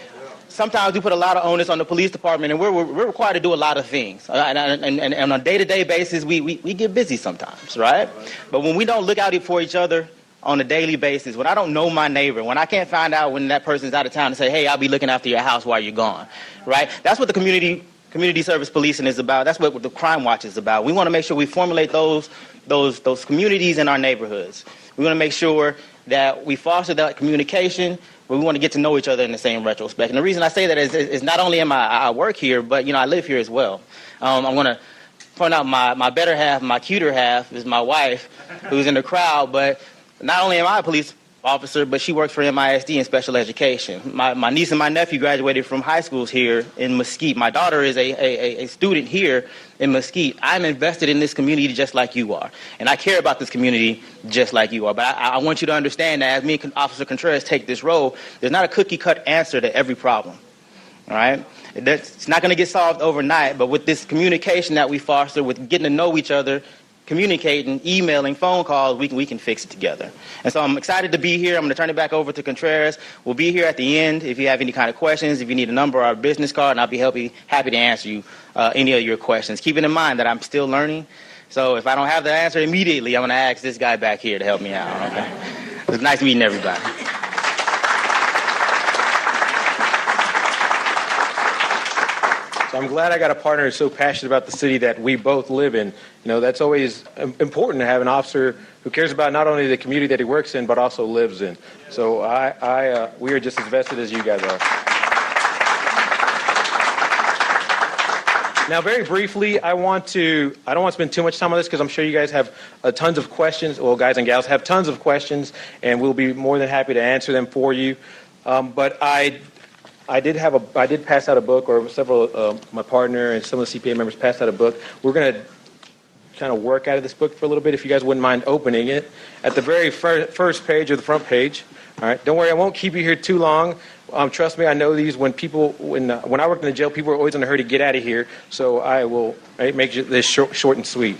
Sometimes we put a lot of onus on the police department, and we're required to do a lot of things. And on a day-to-day basis, we get busy sometimes, right? But when we don't look out for each other on a daily basis, when I don't know my neighbor, when I can't find out when that person's out of town and say, hey, I'll be looking after your house while you're gone, right? That's what the community service policing is about. That's what the Crime Watch is about. We want to make sure we formulate those communities in our neighborhoods. We want to make sure that we foster that communication, but we want to get to know each other in the same retrospect. And the reason I say that is not only am I work here, but I live here as well. I'm going to point out my better half, my cuter half is my wife, who's in the crowd. But not only am I a police officer, but she works for MISD in special education. My niece and my nephew graduated from high schools here in Mesquite. My daughter is a student here in Mesquite. I'm invested in this community just like you are, and I care about this community just like you are. But I want you to understand that as me and Officer Contreras take this role, there's not a cookie-cut answer to every problem, all right? It's not going to get solved overnight, but with this communication that we foster, with getting to know each other, communicating, emailing, phone calls, we can fix it together. And so I'm excited to be here. I'm going to turn it back over to Contreras. We'll be here at the end if you have any kind of questions, if you need a number or a business card, and I'll be happy to answer you any of your questions. Keeping in mind that I'm still learning, so if I don't have the answer immediately, I'm going to ask this guy back here to help me out. Okay? It's nice meeting everybody. So I'm glad I got a partner who's so passionate about the city that we both live in. That's always important to have an officer who cares about not only the community that he works in, but also lives in. So we are just as vested as you guys are. Now, very briefly, I don't want to spend too much time on this because I'm sure you guys have tons of questions. Well, guys and gals have tons of questions, and we'll be more than happy to answer them for you. But I did pass out a book, or several, my partner and some of the CPA members passed out a book. We're going to kind of work out of this book for a little bit, if you guys wouldn't mind opening it. At the very first page or the front page. All right, don't worry, I won't keep you here too long. Trust me, I know these. When I worked in the jail, people were always in a hurry to get out of here. So I will make this short and sweet.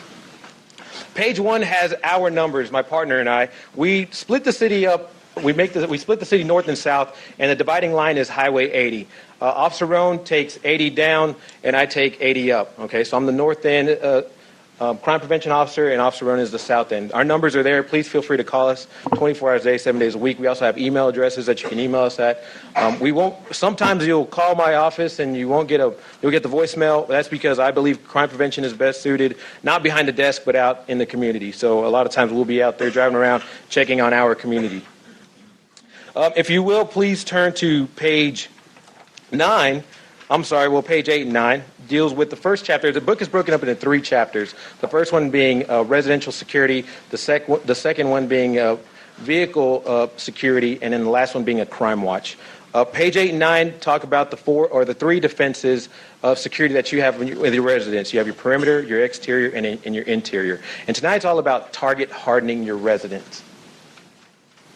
Page 1 has our numbers. My partner and I, we split the city up. We split the city north and south, and the dividing line is Highway 80. Officer Roan takes 80 down, and I take 80 up. Okay, so I'm the north end crime prevention officer, and Officer Roan is the south end. Our numbers are there. Please feel free to call us 24 hours a day, 7 days a week. We also have email addresses that you can email us at. Sometimes you'll call my office and you'll get the voicemail. That's because I believe crime prevention is best suited not behind the desk, but out in the community. So a lot of times we'll be out there driving around checking on our community. If you will, please turn to page 9. Page 8 and 9 deals with the first chapter. The book is broken up into 3 chapters. The first one being residential security, the second one being vehicle security, and then the last one being a crime watch. Page 8 and 9 talk about the 3 defenses of security that you have with your residents. You have your perimeter, your exterior, and your interior. And tonight's all about target hardening your residents.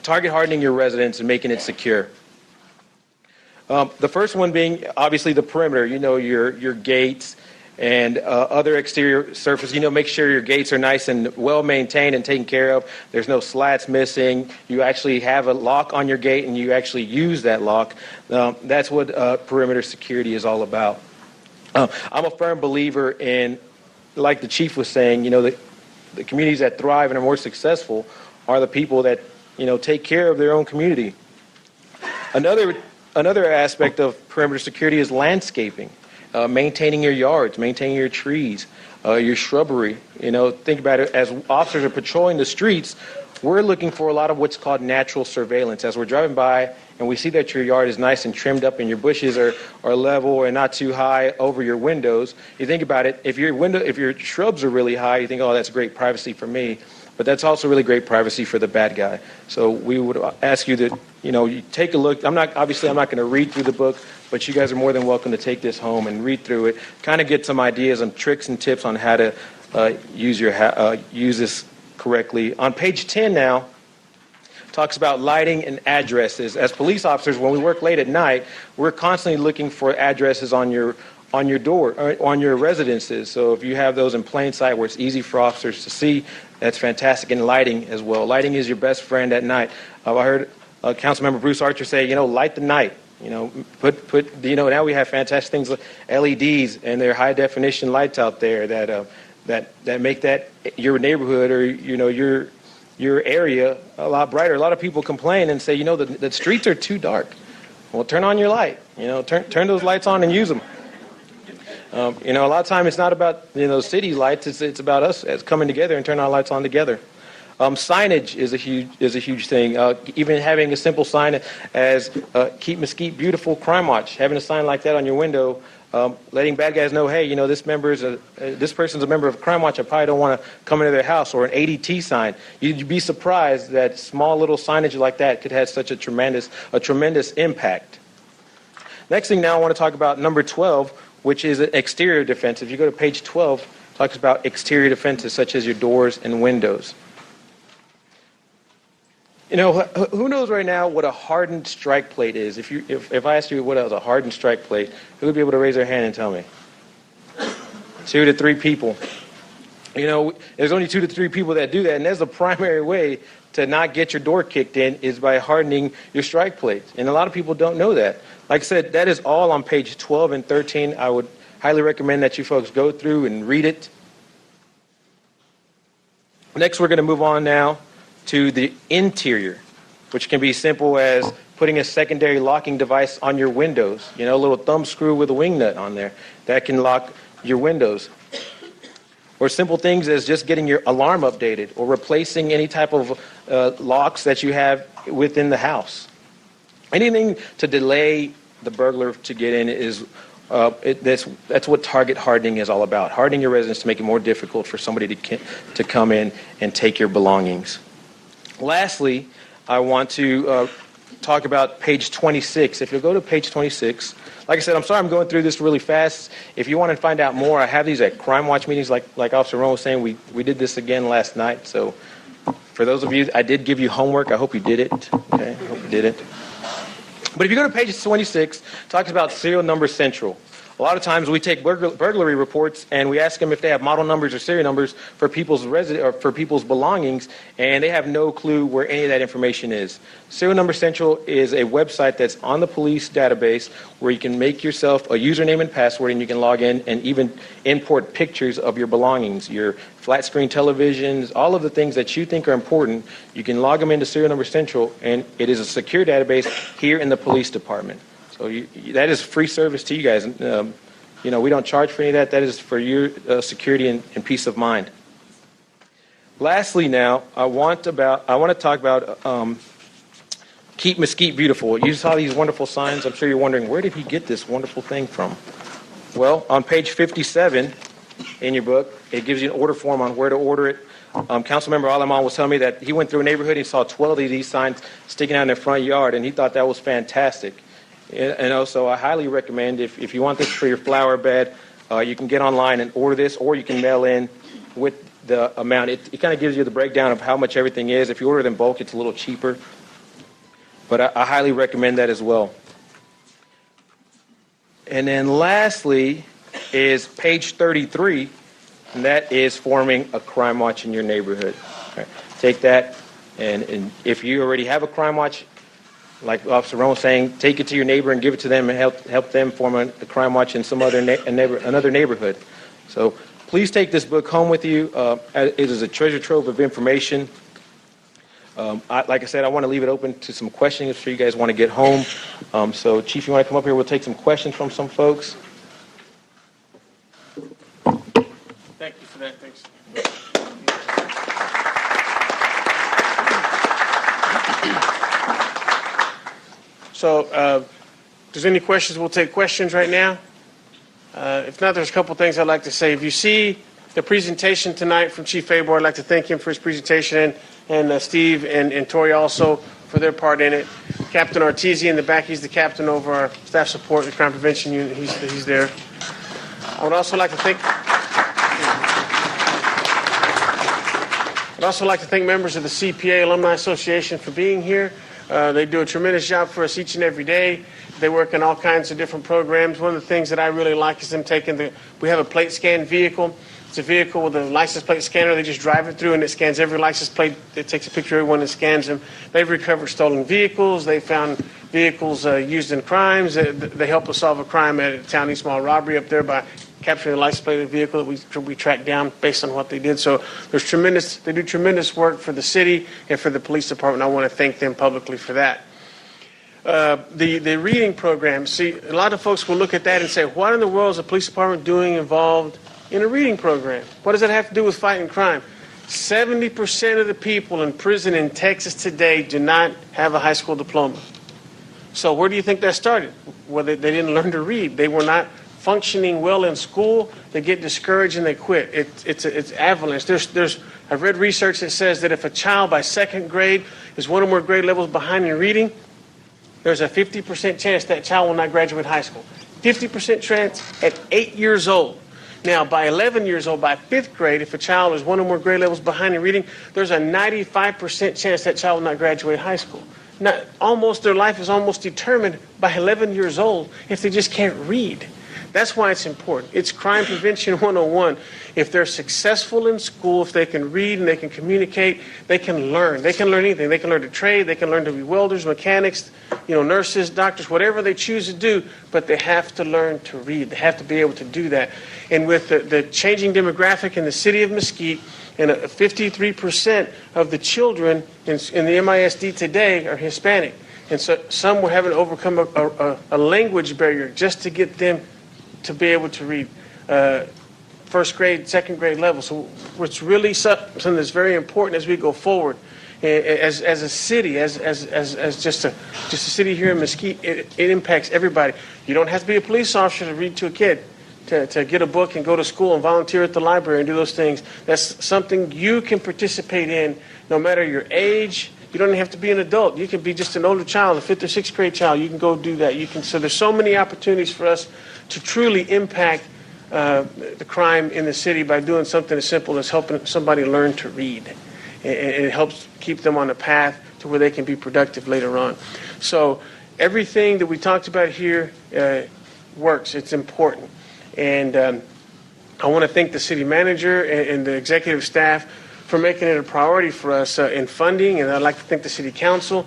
Target hardening your residents and making it secure. The first one being obviously the perimeter. Your gates and other exterior surface. Make sure your gates are nice and well maintained and taken care of. There's no slats missing. You actually have a lock on your gate and you actually use that lock. That's what perimeter security is all about. I'm a firm believer in, like the chief was saying, the communities that thrive and are more successful are the people that take care of their own community. Another aspect of perimeter security is landscaping, maintaining your yards, maintaining your trees, your shrubbery. Think about it. As officers are patrolling the streets, we're looking for a lot of what's called natural surveillance. As we're driving by and we see that your yard is nice and trimmed up and your bushes are level and not too high over your windows, you think about it, if your shrubs are really high, you think, oh, that's great privacy for me. But that's also really great privacy for the bad guy. So we would ask you to, you take a look. I'm not going to read through the book, but you guys are more than welcome to take this home and read through it, kind of get some ideas and tricks and tips on how to use this correctly. On page 10 now, talks about lighting and addresses. As police officers, when we work late at night, we're constantly looking for addresses on your door, or on your residences. So if you have those in plain sight where it's easy for officers to see, that's fantastic. And lighting as well. Lighting is your best friend at night. I heard Councilmember Bruce Archer say, light the night. Now we have fantastic things like LEDs, and there are high definition lights out there that make that your neighborhood or your area a lot brighter. A lot of people complain and say, the streets are too dark. Well, turn on your light. Turn those lights on and use them. A lot of time it's not about city lights. It's about us as coming together and turning our lights on together. Signage is a huge thing. Even having a simple sign as "Keep Mesquite Beautiful, Crime Watch." Having a sign like that on your window, letting bad guys know, hey, this person's a member of Crime Watch. I probably don't want to come into their house. Or an ADT sign. You'd be surprised that small little signage like that could have such a tremendous impact. Next thing now, I want to talk about number 12, which is exterior defense. If you go to page 12, it talks about exterior defenses such as your doors and windows. Who knows right now what a hardened strike plate is? If I asked you what is a hardened strike plate, who would be able to raise their hand and tell me? 2 to 3 people. There's only 2 to 3 people that do that, and that's the primary way to not get your door kicked in is by hardening your strike plates. And a lot of people don't know that. Like I said, that is all on page 12 and 13. I would highly recommend that you folks go through and read it. Next, we're going to move on now to the interior, which can be simple as putting a secondary locking device on your windows. A little thumb screw with a wing nut on there that can lock your windows. Or simple things as just getting your alarm updated or replacing any type of locks that you have within the house. Anything to delay the burglar to get in is that's what target hardening is all about. Hardening your residence to make it more difficult for somebody to come in and take your belongings. Lastly, I want to talk about page 26. If you'll go to page 26, like I said, I'm sorry I'm going through this really fast. If you want to find out more, I have these at Crime Watch meetings, like Officer Rowan was saying. We did this again last night. So for those of you, I did give you homework. I hope you did it. Okay, I hope you did it. But if you go to page 26, it talks about serial number central. A lot of times we take burglary reports and we ask them if they have model numbers or serial numbers for people's belongings, and they have no clue where any of that information is. Serial Number Central is a website that's on the police database where you can make yourself a username and password, and you can log in and even import pictures of your belongings, your flat screen televisions, all of the things that you think are important. You can log them into Serial Number Central, and it is a secure database here in the police department. So that is free service to you guys. We don't charge for any of that. That is for your security and peace of mind. Lastly, now I want to talk about Keep Mesquite Beautiful. You saw these wonderful signs. I'm sure you're wondering, where did he get this wonderful thing from? Well, on page 57 in your book, it gives you an order form on where to order it. Councilmember Aleman was telling me that he went through a neighborhood and he saw 12 of these signs sticking out in their front yard, and he thought that was fantastic. And also, I highly recommend if you want this for your flower bed, you can get online and order this, or you can mail in with the amount. It kind of gives you the breakdown of how much everything is. If you order it in bulk, it's a little cheaper. But I highly recommend that as well. And then lastly is page 33, and that is forming a crime watch in your neighborhood. Right. Take that, and if you already have a crime watch, like Officer Rowan was saying, take it to your neighbor and give it to them and help them form a crime watch in some other another neighborhood. So please take this book home with you. It is a treasure trove of information. Like I said, I want to leave it open to some questions if you guys want to get home. So Chief, you want to come up here? We'll take some questions from some folks. Thank you for that. Thanks. So if there's any questions, we'll take questions right now. If not, there's a couple things I'd like to say. If you see the presentation tonight from Chief Abor, I'd like to thank him for his presentation, and Steve and Tori also for their part in it. Captain Artesia in the back, he's the captain over our staff support and crime prevention unit. He's there. I would also like to thank members of the CPA Alumni Association for being here. They do a tremendous job for us each and every day. They work in all kinds of different programs. One of the things that I really like is them taking we have a plate scan vehicle. It's a vehicle with a license plate scanner. They just drive it through and it scans every license plate. It takes a picture of everyone and scans them. They've recovered stolen vehicles. They found vehicles used in crimes. They helped us solve a crime at a town east mall robbery up there by capturing the license plate of the vehicle that we tracked down based on what they did. So they do tremendous work for the city and for the police department. I want to thank them publicly for that. The reading program, see, a lot of folks will look at that and say, what in the world is the police department doing involved in a reading program? What does that have to do with fighting crime? 70% of the people in prison in Texas today do not have a high school diploma. So where do you think that started? Well, they didn't learn to read. They were not functioning well in school. They get discouraged and they quit. It's avalanche. I've read research that says that if a child by second grade is one or more grade levels behind in reading, there's a 50% chance that child will not graduate high school. 50% chance at 8 years old. Now, by 11 years old, by 5th grade, if a child is one or more grade levels behind in reading, there's a 95% chance that child will not graduate high school. Now, their life is almost determined by 11 years old if they just can't read. That's why it's important. It's crime prevention 101. If they're successful in school, if they can read and they can communicate, they can learn. They can learn anything. They can learn to trade. They can learn to be welders, mechanics, nurses, doctors, whatever they choose to do. But they have to learn to read. They have to be able to do that. And with the changing demographic in the city of Mesquite, and 53% of the children in the MISD today are Hispanic. And so some were having to overcome a language barrier just to get them to be able to read first grade, second grade level. So it's really something that's very important as we go forward. As a city, as just a city here in Mesquite, it impacts everybody. You don't have to be a police officer to read to a kid, to get a book and go to school and volunteer at the library and do those things. That's something you can participate in no matter your age. You don't have to be an adult. You can be just an older child, a 5th or 6th grade child. You can go do that. So there's so many opportunities for us to truly impact the crime in the city by doing something as simple as helping somebody learn to read. And it helps keep them on a path to where they can be productive later on. So everything that we talked about here works. It's important. And I want to thank the city manager and the executive staff for making it a priority for us in funding, and I'd like to thank the city council.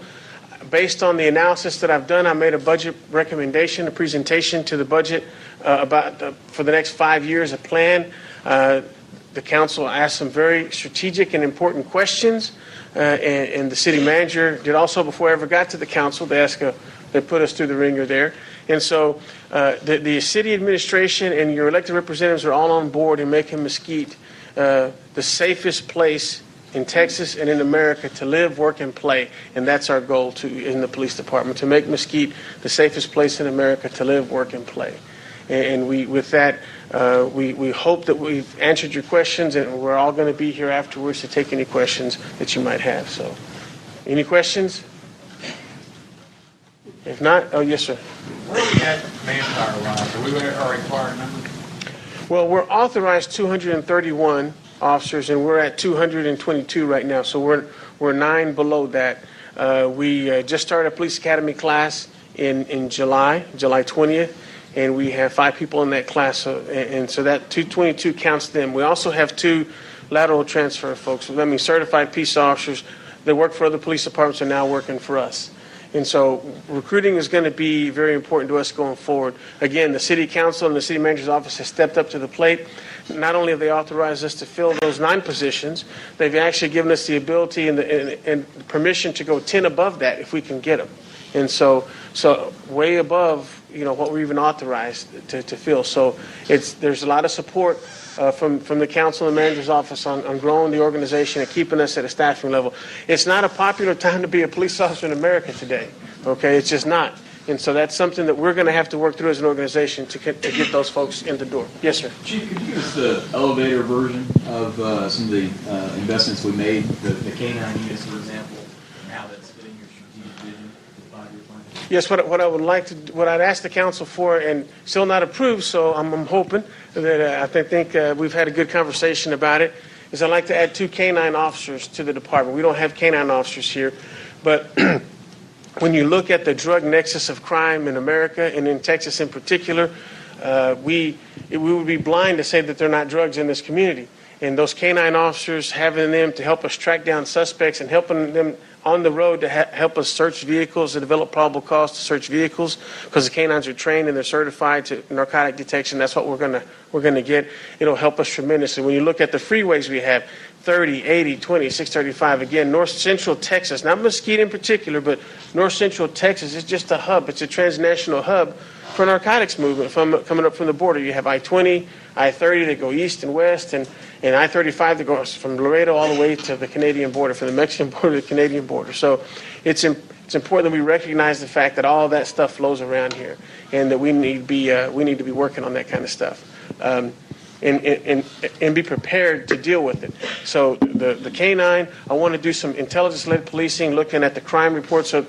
Based on the analysis that I've done, I made a budget recommendation, a presentation to the budget for the next 5 years, a plan. The council asked some very strategic and important questions, and the city manager did also before I ever got to the council. They put us through the ringer there. And so the city administration and your elected representatives are all on board in making Mesquite the safest place in Texas and in America to live, work, and play. And that's our goal in the police department, to make Mesquite the safest place in America to live, work, and play. And we hope that we've answered your questions, and we're all going to be here afterwards to take any questions that you might have. So, any questions? If not, oh, yes, sir. Where are we at manpower-wise? Are we at our required number? Well, we're authorized 231 officers, and we're at 222 right now. So we're 9 below that. We just started a police academy class in July 20th, and we have 5 people in that class. And so that 222 counts them. We also have 2 lateral transfer folks. That means certified peace officers that work for other police departments are now working for us. And so recruiting is going to be very important to us going forward. Again, the city council and the city manager's office has stepped up to the plate. Not only have they authorized us to fill those 9 positions, they've actually given us the ability and permission to go 10 above that if we can get them. And so way above what we're even authorized to fill. So there's a lot of support from the council and manager's office on growing the organization and keeping us at a staffing level. It's not a popular time to be a police officer in America today. Okay, it's just not. And so that's something that we're going to have to work through as an organization to get those folks in the door. Yes, sir. Chief, could you give us the elevator version of some of the investments we made, the K-9 units, for example, and how that's fitting your strategic vision, the 5-year plan? Yes, what I would like to, what I'd ask the council for, and still not approved, so I'm hoping that I think we've had a good conversation about it, is I'd like to add 2 K-9 officers to the department. We don't have K-9 officers here, but when you look at the drug nexus of crime in America and in Texas in particular, we would be blind to say that they're not drugs in this community. And those K-9 officers, having them to help us track down suspects and helping them on the road to help us search vehicles and develop probable cause to search vehicles, because the K-9s are trained and they're certified to narcotic detection. That's what we're gonna get. It'll help us tremendously. When you look at the freeways we have, 30, 80, 20, 635. Again, North Central Texas, not Mesquite in particular, but North Central Texas is just a hub. It's a transnational hub for narcotics movement coming up from the border. You have I-20, I-30 that go east and west, and I-35 that goes from Laredo all the way to the Canadian border, from the Mexican border to the Canadian border. So it's important that we recognize the fact that all of that stuff flows around here, and that we need to be working on that kind of stuff. And be prepared to deal with it. So the K-9, I want to do some intelligence-led policing, looking at the crime reports. So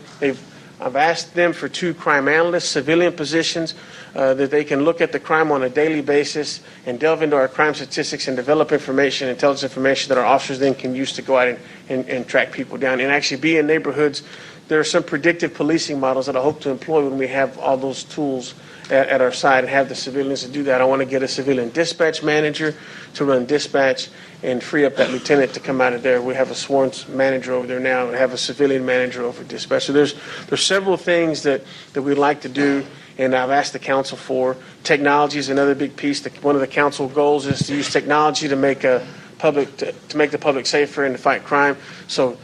I've asked them for 2 crime analysts, civilian positions, that they can look at the crime on a daily basis and delve into our crime statistics and develop information, intelligence information that our officers then can use to go out and track people down and actually be in neighborhoods. There are some predictive policing models that I hope to employ when we have all those tools at our side and have the civilians to do that. I want to get a civilian dispatch manager to run dispatch and free up that lieutenant to come out of there. We have a sworn manager over there now and have a civilian manager over dispatch. So there's several things that we'd like to do, and I've asked the council for. Technology is another big piece. One of the council goals is to use technology to make the public safer and to fight crime. So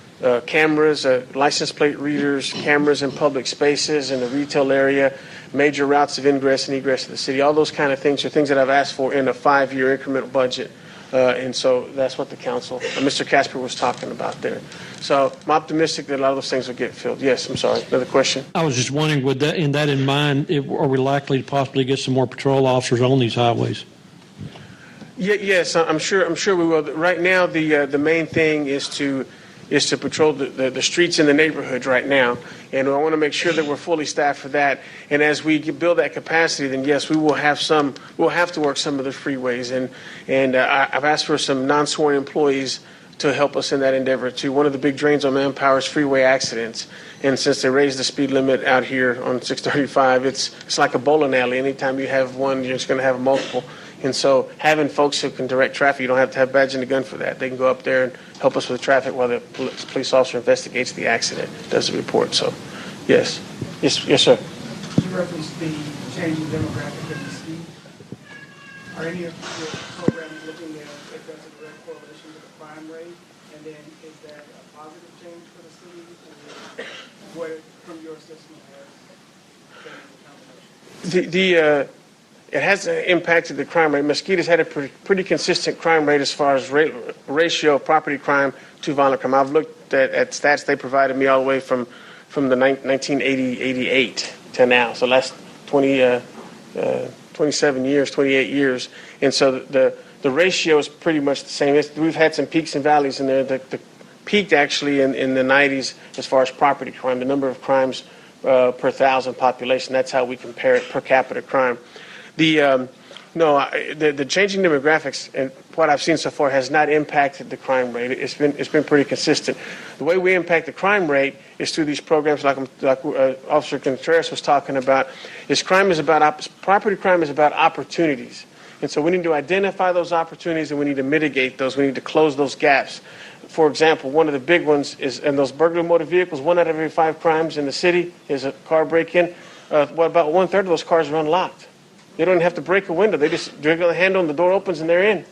cameras, license plate readers, cameras in public spaces in the retail area, major routes of ingress and egress to the city, all those kind of things are things that I've asked for in a 5-year incremental budget. And so that's what the council, Mr. Casper was talking about there. So I'm optimistic that a lot of those things will get filled. Yes, I'm sorry. Another question? I was just wondering, with that in mind, are we likely to possibly get some more patrol officers on these highways? Yes, I'm sure we will. Right now, the main thing is to patrol the streets in the neighborhoods right now, and I want to make sure that we're fully staffed for that. And as we build that capacity, then yes, we'll have to work some of the freeways, and I've asked for some non-sworn employees to help us in that endeavor too. One of the big drains on manpower is freeway accidents, and since they raised the speed limit out here on 635, it's like a bowling alley. Anytime you have one, you're just going to have multiple. And so having folks who can direct traffic, you don't have to have badge and a gun for that. They can go up there and help us with traffic while the police officer investigates the accident, does the report. So, yes, sir. You referenced the changing demographic of the city. Are any of your programs looking at if that's a direct correlation to the crime rate? And then is that a positive change for the city? Or what, from your assessment, has been the combination? It has impacted the crime rate. Mesquite has had a pretty consistent crime rate as far as ratio of property crime to violent crime. I've looked at stats they provided me all the way from the 1988 to now. So last 27 years, 28 years. And so the ratio is pretty much the same. We've had some peaks and valleys in there. The peaked actually in the 90s as far as property crime, the number of crimes per 1,000 population. That's how we compare it, per capita crime. The changing demographics and what I've seen so far has not impacted the crime rate. It's been pretty consistent. The way we impact the crime rate is through these programs like Officer Contreras was talking about. Property crime is about opportunities, and so we need to identify those opportunities and we need to mitigate those. We need to close those gaps. For example, one of the big ones is in those burglary motor vehicles. 1 out of every 5 crimes in the city is a car break-in. About 1/3 of those cars are unlocked. They don't have to break a window. They just jiggle the handle and the door opens and they're in.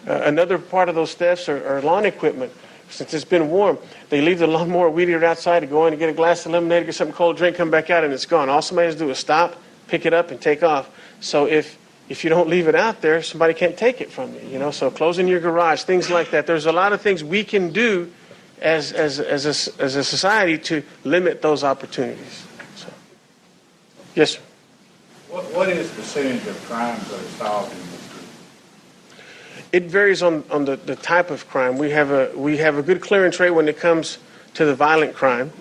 Another part of those thefts are lawn equipment. Since it's been warm, they leave the lawnmower weed eater outside to go in and get a glass of lemonade, get something cold, drink, come back out, and it's gone. All somebody has to do is stop, pick it up, and take off. So if you don't leave it out there, somebody can't take it from you. So closing your garage, things like that. There's a lot of things we can do as a society to limit those opportunities. Yes, sir. What is the percentage of crimes that are solved in this group? It varies on the type of crime. We have a good clearance rate when it comes to the violent crime.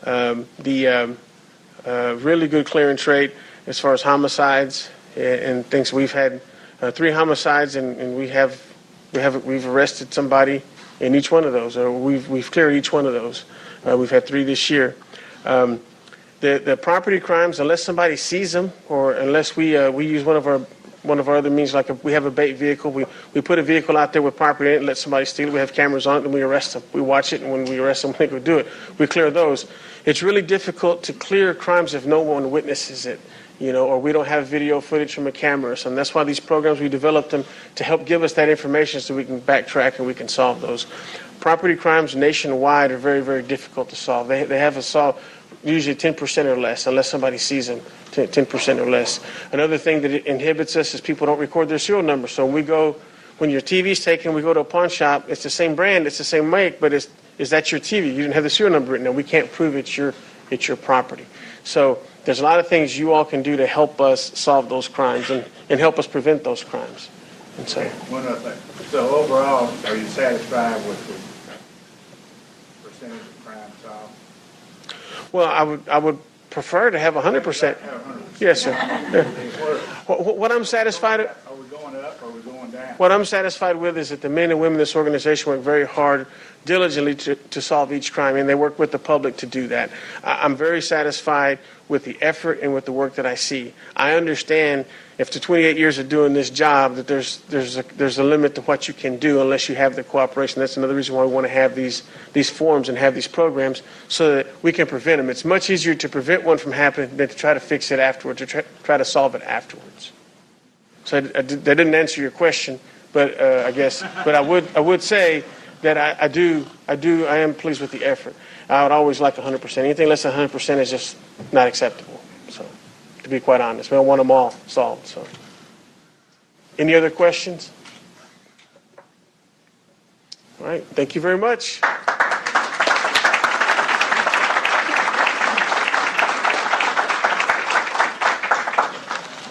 The really good clearance rate as far as homicides and things. We've had 3 homicides, and we've arrested somebody in each one of those, or we've cleared each one of those. We've had 3 this year. The property crimes, unless somebody sees them, or unless we use one of our other means, like we have a bait vehicle, we put a vehicle out there with property in it and let somebody steal it. We have cameras on it and we arrest them. We watch it, and when we arrest them, we go do it. We clear those. It's really difficult to clear crimes if no one witnesses it, or we don't have video footage from a camera or something. That's why these programs, we developed them to help give us that information so we can backtrack and we can solve those. Property crimes nationwide are very, very difficult to solve. They have a solve usually 10% or less, unless somebody sees them, 10% or less. Another thing that inhibits us is people don't record their serial number. So when your TV's taken, we go to a pawn shop, it's the same brand, it's the same make, but is that your TV? You didn't have the serial number written down. We can't prove it's your property. So there's a lot of things you all can do to help us solve those crimes and help us prevent those crimes. And so, one other thing. So overall, are you satisfied with the percentage of crime solved? well, I would prefer to have 100%. Yes, sir. Yeah. What I'm satisfied. Are we going up or are we going down? What I'm satisfied with is that the men and women in this organization work very hard, diligently to solve each crime, and they work with the public to do that. I'm very satisfied with the effort and with the work that I see. I understand after 28 years of doing this job that there's a limit to what you can do unless you have the cooperation. That's another reason why we want to have these forums and have these programs so that we can prevent them. It's much easier to prevent one from happening than to try to fix it afterwards, or try to solve it afterwards. So that didn't answer your question, but I would say that I am pleased with the effort. I would always like 100%. Anything less than 100% is just not acceptable. So, to be quite honest, we don't want them all solved. So, any other questions? All right. Thank you very much.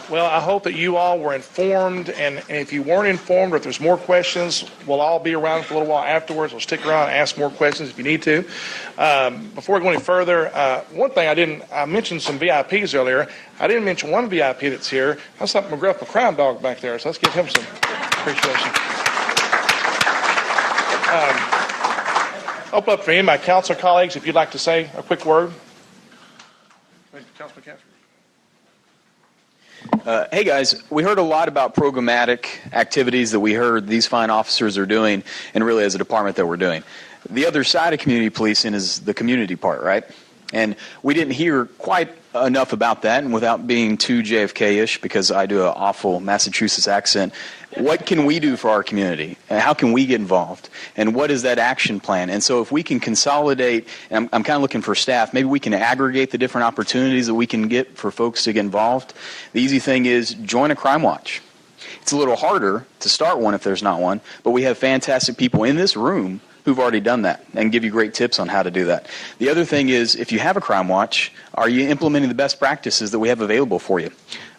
Well, I hope that you all were informed, and if you weren't informed or if there's more questions, we'll all be around for a little while afterwards. We'll stick around and ask more questions if you need to. Before we go any further, one thing I mentioned some VIPs earlier. I didn't mention one VIP that's here. That's like McGruff, a crime dog back there, so let's give him some appreciation. Open up for any of my council colleagues if you'd like to say a quick word. Councilman Castro. Hey guys, we heard a lot about programmatic activities that we heard these fine officers are doing, and really as a department that we're doing. The other side of community policing is the community part, right? And we didn't hear quite enough about that, and without being too JFK-ish, because I do an awful Massachusetts accent, what can we do for our community? And how can we get involved? And what is that action plan? And so if we can consolidate, and I'm kind of looking for staff, maybe we can aggregate the different opportunities that we can get for folks to get involved. The easy thing is join a crime watch. It's a little harder to start one if there's not one, but we have fantastic people in this room who've already done that and give you great tips on how to do that. The other thing is, if you have a crime watch, are you implementing the best practices that we have available for you?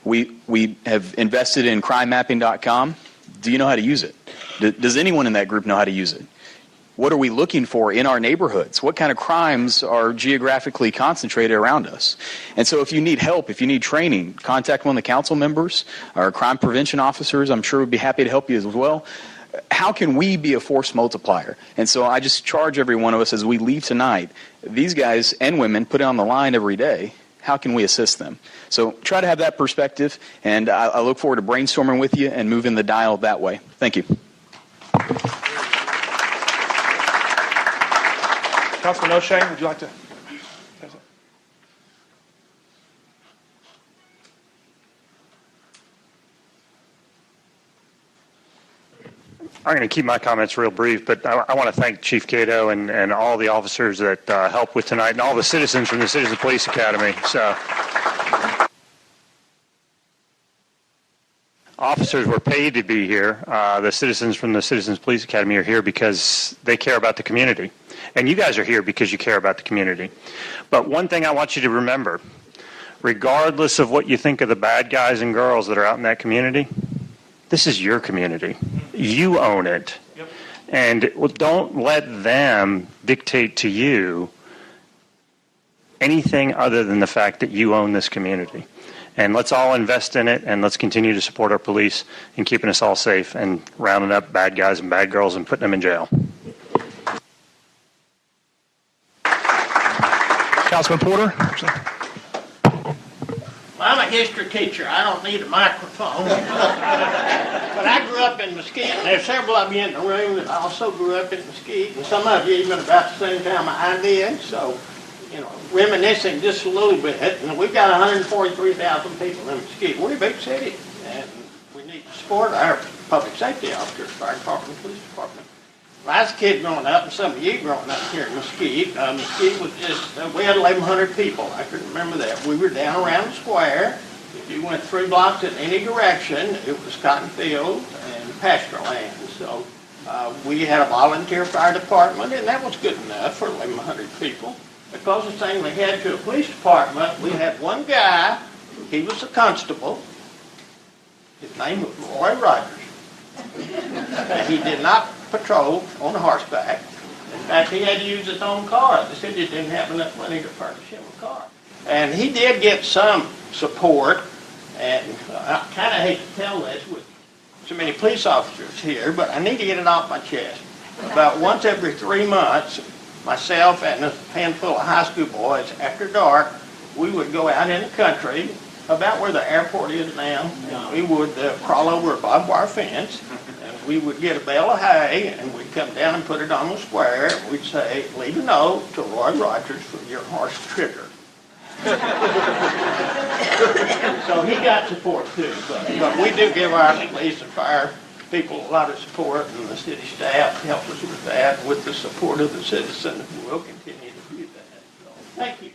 We have invested in crimemapping.com. Do you know how to use it? Does anyone in that group know how to use it? What are we looking for in our neighborhoods? What kind of crimes are geographically concentrated around us? And so if you need help, if you need training, contact one of the council members or crime prevention officers. I'm sure we'd be happy to help you as well. How can we be a force multiplier? And so I just charge every one of us as we leave tonight, these guys and women put it on the line every day. How can we assist them? So try to have that perspective, and I look forward to brainstorming with you and moving the dial that way. Thank you. Councilman O'Shea, would you like to? I'm going to keep my comments real brief, but I want to thank Chief Cato and all the officers that helped with tonight and all the citizens from the Citizen Police Academy. So, officers were paid to be here. The citizens from the Citizens Police Academy are here because they care about the community. And you guys are here because you care about the community. But one thing I want you to remember, regardless of what you think of the bad guys and girls that are out in that community, this is your community. You own it. Yep. And don't let them dictate to you anything other than the fact that you own this community. And let's all invest in it, and let's continue to support our police in keeping us all safe and rounding up bad guys and bad girls and putting them in jail. Councilman Porter? Well, I'm a history teacher. I don't need a microphone. But I grew up in Mesquite, and there's several of you in the room that also grew up in Mesquite, and some of you even about the same time I did. So, reminiscing just a little bit, and we've got 143,000 people in Mesquite. We're a big city, and we need to support our public safety officers, fire department, police department. When I was a kid growing up, and some of you growing up here in Mesquite, Mesquite was just, we had 1,100 people. I can remember that. We were down around the square. If you went 3 blocks in any direction, it was cotton field and pasture land. So we had a volunteer fire department, and that was good enough for 1,100 people. The closest thing we had to a police department, we had one guy. He was a constable. His name was Roy Rogers. He did not patrol on horseback. In fact, he had to use his own car. The city didn't have enough money to furnish him a car. And he did get some support, and I kind of hate to tell this with so many police officers here, but I need to get it off my chest. About once every 3 months, myself and a handful of high school boys, after dark, we would go out in the country, about where the airport is now, and we would crawl over a barbed wire fence, and we would get a bale of hay, and we'd come down and put it on the square, and we'd say, leave a note to Roy Rogers for your horse Trigger. So he got support too, but we do give our police and fire people a lot of support, and the city staff helps us with that, with the support of the citizens. We'll continue to do that. So, thank you.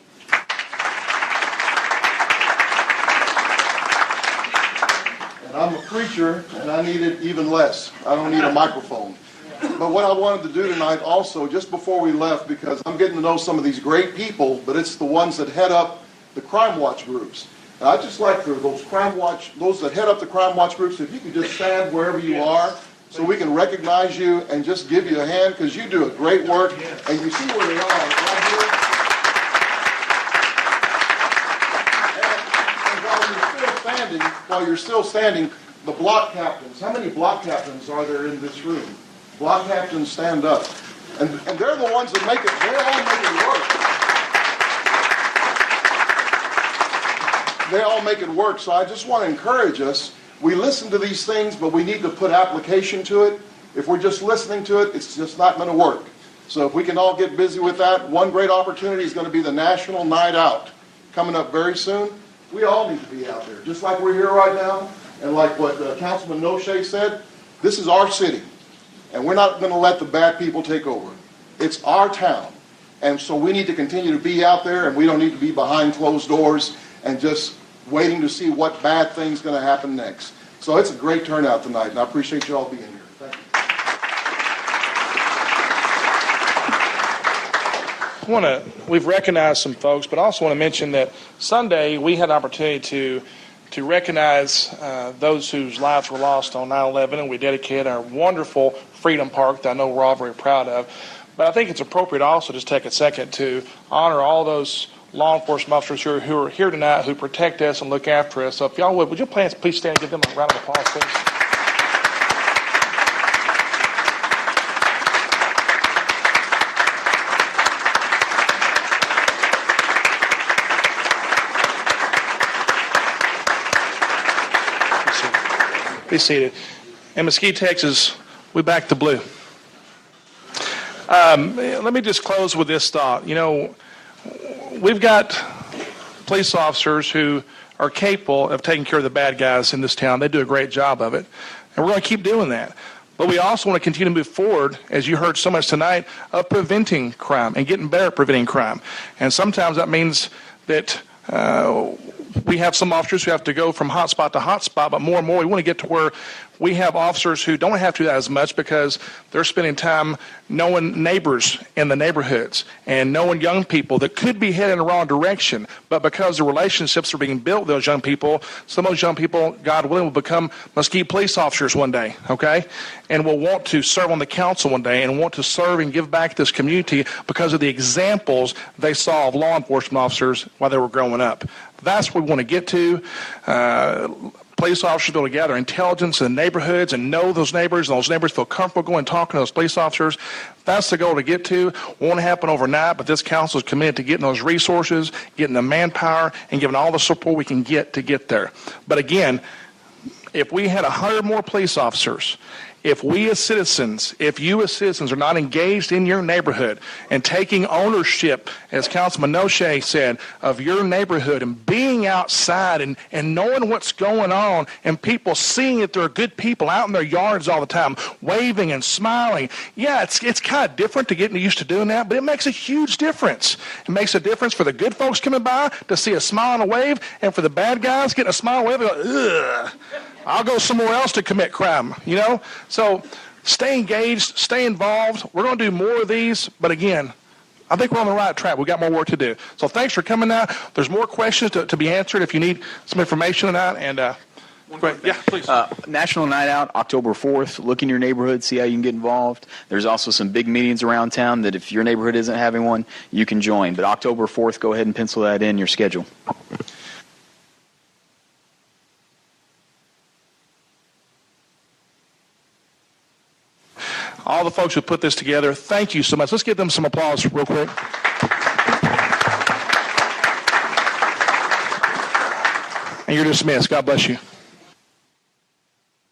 And I'm a preacher, and I need it even less. I don't need a microphone. But what I wanted to do tonight also, just before we left, because I'm getting to know some of these great people, but it's the ones that head up the crime watch groups. And I'd just like for those that head up the crime watch groups, if you could just stand wherever you are so we can recognize you and just give you a hand, because you do a great work. And you see where they are right here. And while you're still standing, the block captains, how many block captains are there in this room? Block captains, stand up. And they're the ones that make it, they all make it work. They all make it work. So I just want to encourage us. We listen to these things, but we need to put application to it. If we're just listening to it, it's just not going to work. So if we can all get busy with that, one great opportunity is going to be the National Night Out coming up very soon. We all need to be out there, just like we're here right now. And like what Councilman Noche said, this is our city. And we're not going to let the bad people take over. It's our town. And so we need to continue to be out there, and we don't need to be behind closed doors and just waiting to see what bad thing's going to happen next. So it's a great turnout tonight, and I appreciate you all being here. Thank you. We've recognized some folks, but I also want to mention that Sunday we had an opportunity to recognize those whose lives were lost on 9/11, and we dedicated our wonderful Freedom Park that I know we're all very proud of. But I think it's appropriate also to take a second to honor all those law enforcement officers who are here tonight, who protect us and look after us. So if y'all would you please stand and give them a round of applause, please? Be seated. In Mesquite, Texas, we back the blue. Let me just close with this thought. You know, we've got police officers who are capable of taking care of the bad guys in this town. They do a great job of it, and we're going to keep doing that. But we also want to continue to move forward, as you heard so much tonight, of preventing crime and getting better at preventing crime. And sometimes that means that we have some officers who have to go from hot spot to hot spot, but more and more we want to get to where we have officers who don't have to do that as much because they're spending time knowing neighbors in the neighborhoods and knowing young people that could be heading in the wrong direction. But because the relationships are being built with those young people, some of those young people, God willing, will become Mesquite police officers one day, okay? And will want to serve on the council one day and want to serve and give back to this community because of the examples they saw of law enforcement officers while they were growing up. That's what we want to get to. Police officers will gather intelligence in neighborhoods and know those neighbors, and those neighbors feel comfortable going and talking to those police officers. That's the goal to get to. Won't happen overnight, but this council is committed to getting those resources, getting the manpower, and giving all the support we can get to get there. But again, if we had 100 more police officers, if we as citizens, if you as citizens are not engaged in your neighborhood and taking ownership, as Councilman Noche said, of your neighborhood and being outside and knowing what's going on and people seeing that there are good people out in their yards all the time, waving and smiling. Yeah, it's kind of different to getting used to doing that, but it makes a huge difference. It makes a difference for the good folks coming by to see a smile and a wave, and for the bad guys getting a smile and a wave, they go, ugh. I'll go somewhere else to commit crime, you know? So stay engaged, stay involved. We're going to do more of these, but again, I think we're on the right track. We've got more work to do. So thanks for coming out. There's more questions to be answered if you need some information on that. And yeah, please. National Night Out, October 4th. Look in your neighborhood, see how you can get involved. There's also some big meetings around town that if your neighborhood isn't having one, you can join. But October 4th, go ahead and pencil that in your schedule. All the folks who put this together, thank you so much. Let's give them some applause real quick. And you're dismissed. God bless you.